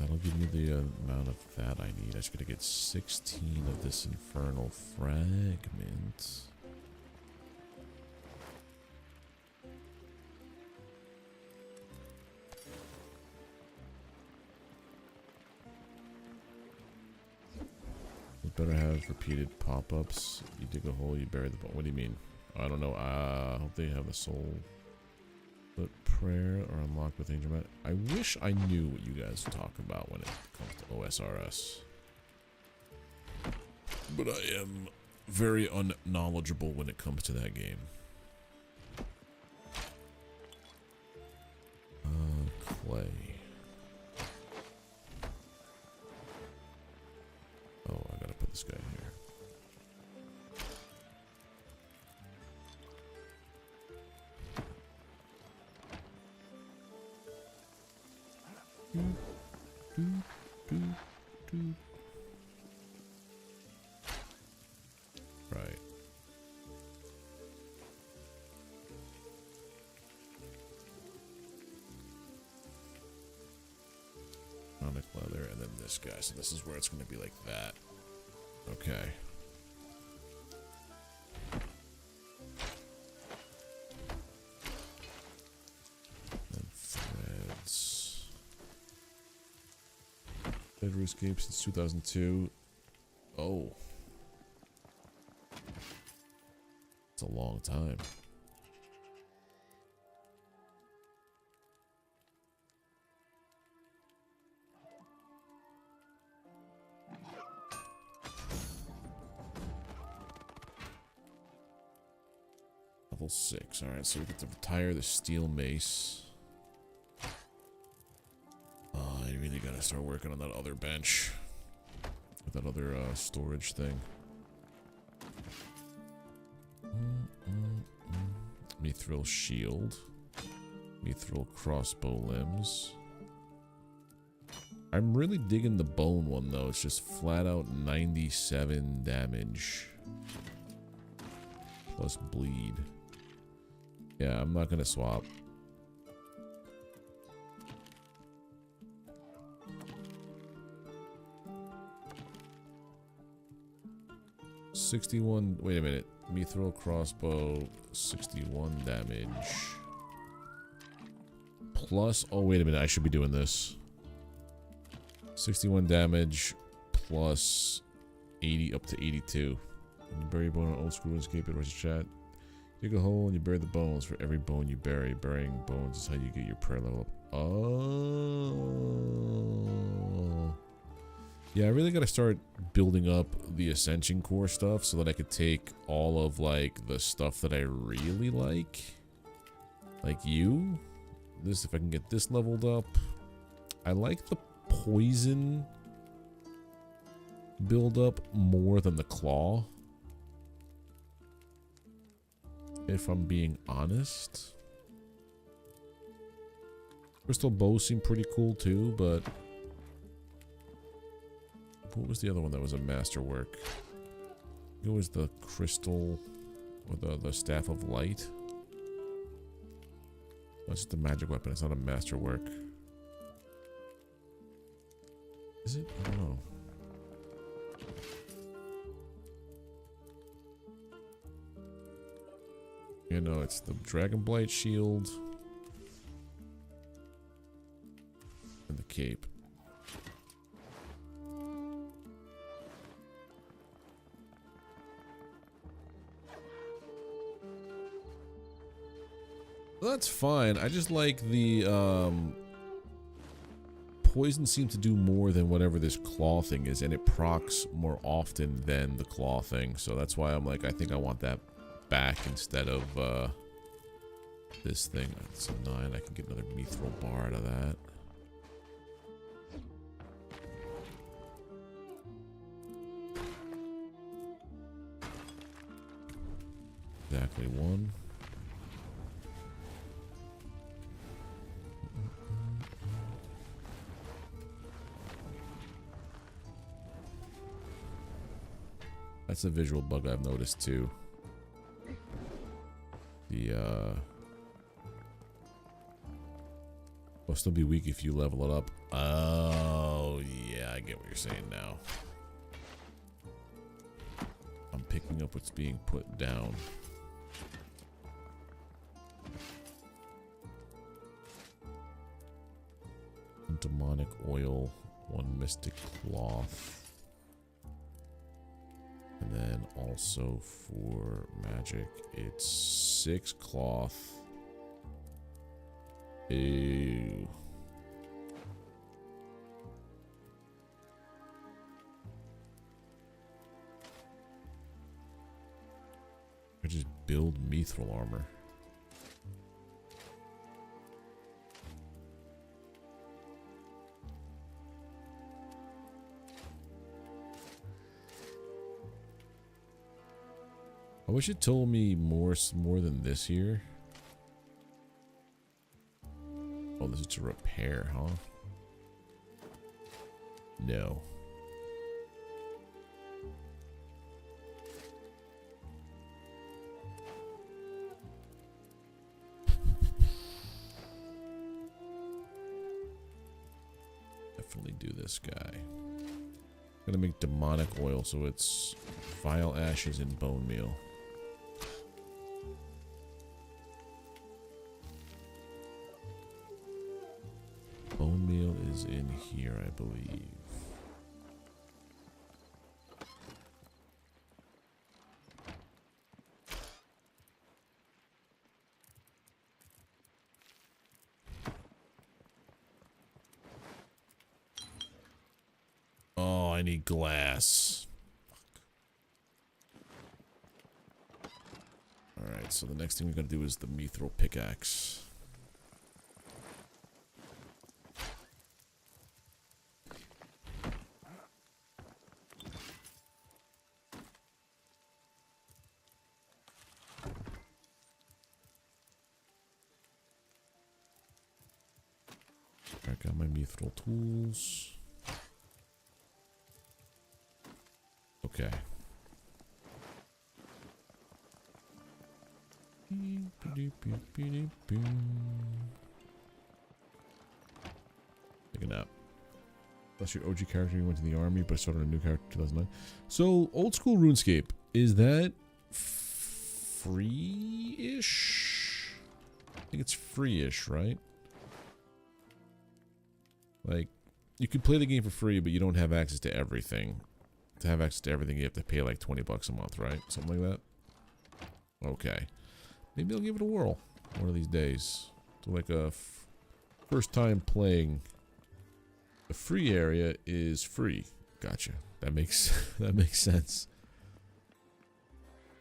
That'll give me the amount of that I need. I just gotta get 16 of this infernal fragment. You better have repeated pop-ups. You dig a hole, you bury the bone. What do you mean? I don't know. I hope they have a soul. But prayer or unlock with angel mat. I wish I knew what you guys talk about when it comes to OSRS. But I am very unknowledgeable when it comes to that game. Clay. Oh, I gotta put this guy here. Right. Atomic leather, and then this guy. So this is where it's going to be like that. Okay. And threads. Played Runescape since 2002. Oh. It's a long time. Level 6. Alright, so we get to retire the steel mace. I really gotta start working on that other bench. With that other storage thing. Mithril shield. Mithril crossbow limbs. I'm really digging the bone one though. It's just flat out 97 damage. Plus bleed. Yeah, I'm not gonna swap. $61. Wait a minute. Mithril crossbow, 61 damage. Plus, oh wait a minute, I should be doing this. 61 damage plus 80 up to 82. When you bury a bone on old school Runescape, it was chat. Dig a hole and you bury the bones. For every bone you bury, burying bones is how you get your prayer level up. Oh. Yeah, I really gotta start building up the Ascension core stuff so that I could take all of like the stuff that I really like you. This, if I can get this leveled up. I like the poison build up more than the claw. If I'm being honest. Crystal bows seem pretty cool too, but what was the other one that was a masterwork? It was the crystal or the staff of light. That's just a magic weapon. It's not a masterwork. Is it? I don't know. You know, it's the Dragonblight shield and the cape. Well, that's fine. I just like the poison seems to do more than whatever this claw thing is, and it procs more often than the claw thing. So that's why I'm like, I think I want that back instead of this thing. It's a 9. I can get another mithril bar out of that. That exactly one. That's a visual bug I've noticed too. The will still be weak if you level it up. Oh yeah, I get what you're saying now. I'm picking up what's being put down. One demonic oil, one mystic cloth. And then also for magic, it's 6 cloth. Ew. I just build mithril armor. I wish it told me more than this here. Oh, this is to repair, huh? No. Definitely do this guy. Gonna make demonic oil, so it's vile ashes and bone meal. Bone meal is in here, I believe. Oh, I need glass. Alright, so the next thing we gotta do is the mithril pickaxe. I got my mithril tools. Okay. Take a nap. That's your OG character. You went to the army, but started a new character in 2009. So, old school RuneScape, is that free-ish? I think it's free-ish, right? Like, you can play the game for free, but you don't have access to everything. To have access to everything, you have to pay like 20 bucks a month, right? Something like that? Okay. Maybe I'll give it a whirl one of these days. So like a first time playing. The free area is free. Gotcha. That makes that makes sense.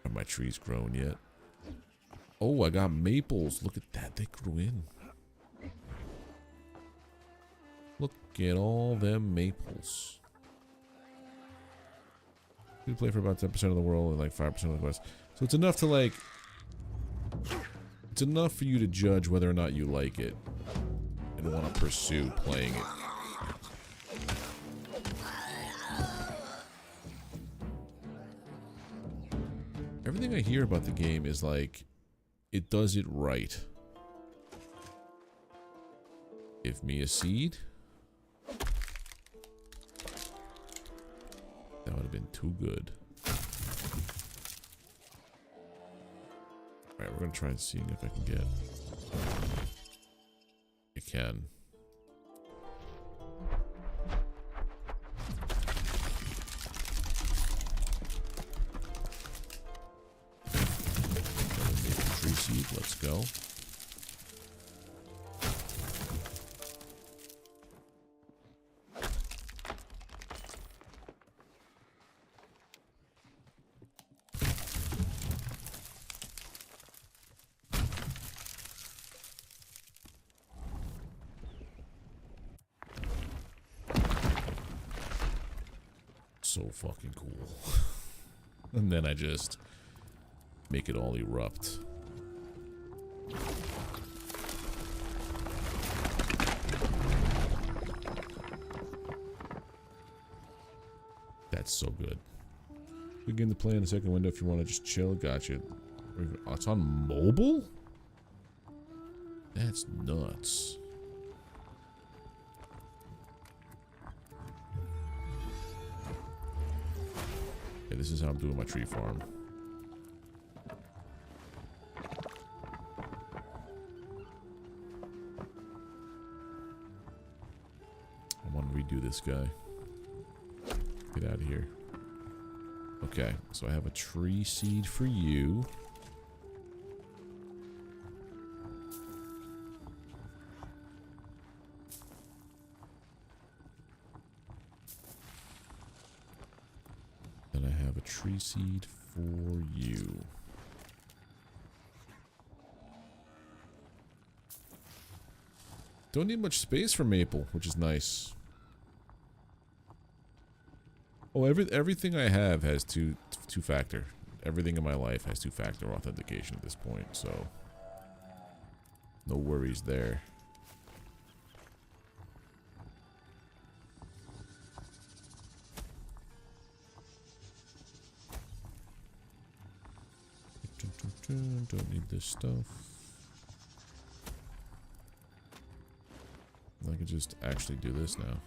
Are my trees grown yet? Oh, I got maples. Look at that. They grew in. Look at all them maples. We play for about 10% of the world and like 5% of the quest. So it's enough to like... It's enough for you to judge whether or not you like it. And want to pursue playing it. Everything I hear about the game is like... It does it right. Give me a seed. That would have been too good. Alright, we're gonna try and see if I can get... I can. Tree seed, let's go. So fucking cool. And then I just make it all erupt. That's so good. Begin to play in the second window if you want to just chill. Gotcha. Oh, it's on mobile? That's nuts. Okay, this is how I'm doing my tree farm. I want to redo this guy. Get out of here. Okay, so I have a tree seed for you. And I have a tree seed for you. Don't need much space for maple, which is nice. Oh, everything I have has two-factor. Everything in my life has two-factor authentication at this point, so no worries there. Don't need this stuff. I can just actually do this now.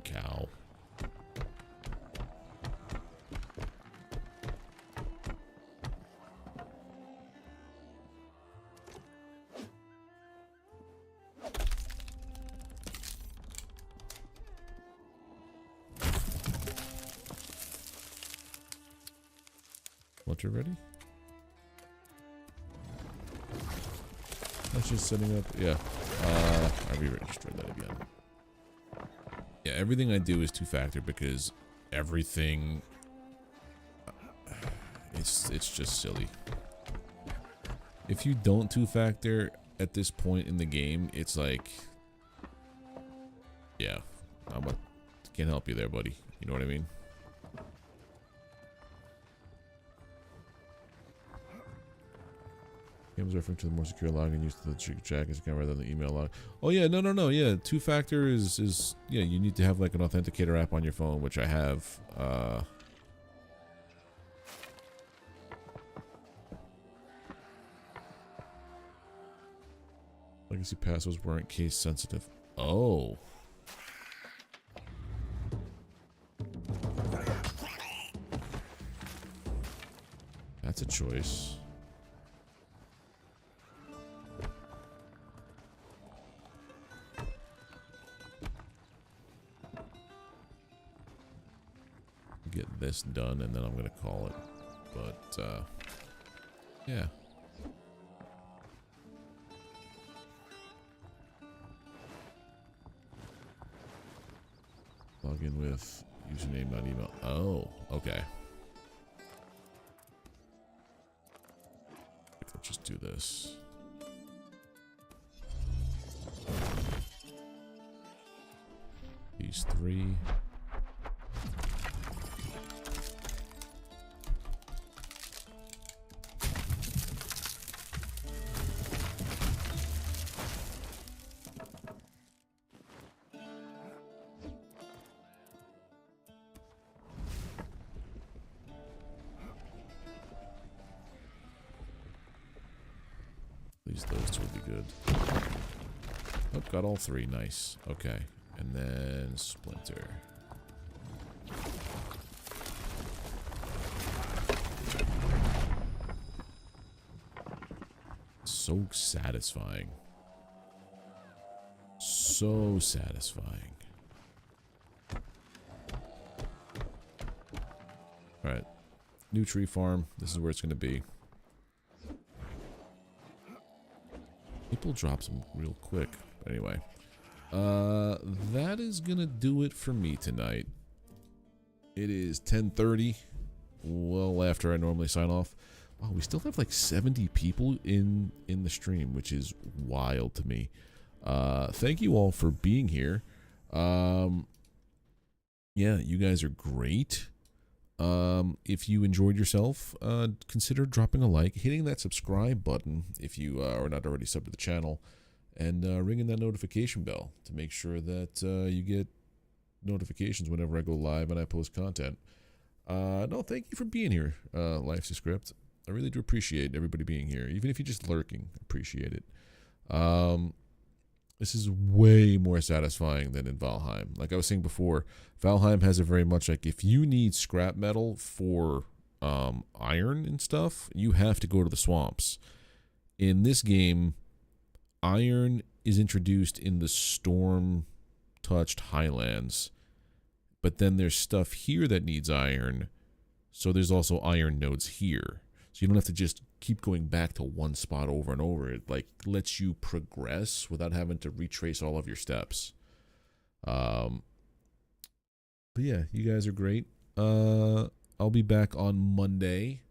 Cow. What, you're ready? That's just setting up. Yeah. I re-registered that again. Yeah, everything I do is two-factor because everything, it's just silly. If you don't two-factor at this point in the game, it's like, yeah, can't help you there, buddy. You know what I mean? Games referring to the more secure login used to the jacket account rather than the email log. Oh yeah, no, yeah. Two-factor is yeah. You need to have like an authenticator app on your phone, which I have. Legacy passwords weren't case sensitive. Oh. That's a choice. Get this done and then I'm gonna call it. But yeah. Log in with username, not email. Oh, okay. Let's just do this. These three. Those two will be good. Oh, got all three. Nice. Okay. And then Splinter. So satisfying. So satisfying. Alright. New tree farm. This is where it's going to be. People drop them real quick. But anyway. That is going to do it for me tonight. It is 10:30. Well, after I normally sign off. Wow, we still have like 70 people in the stream, which is wild to me. Thank you all for being here. Yeah, you guys are great. If you enjoyed yourself, consider dropping a like, hitting that subscribe button if you are not already subbed to the channel, and ringing that notification bell to make sure that you get notifications whenever I go live and I post content. No, thank you for being here, Life's a Script. I really do appreciate everybody being here, even if you're just lurking. Appreciate it. This is way more satisfying than in Valheim. Like I was saying before, Valheim has a very much like, if you need scrap metal for iron and stuff, you have to go to the swamps. In this game, iron is introduced in the storm-touched highlands, but then there's stuff here that needs iron, so there's also iron nodes here. So you don't have to just keep going back to one spot over and over. It like lets you progress without having to retrace all of your steps. But yeah, you guys are great. I'll be back on Monday.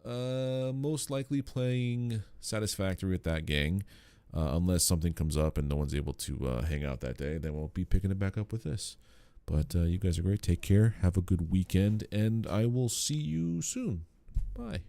Most likely playing Satisfactory with that gang. Unless something comes up and no one's able to hang out that day, then we'll be picking it back up with this. But you guys are great. Take care. Have a good weekend. And I will see you soon. Bye.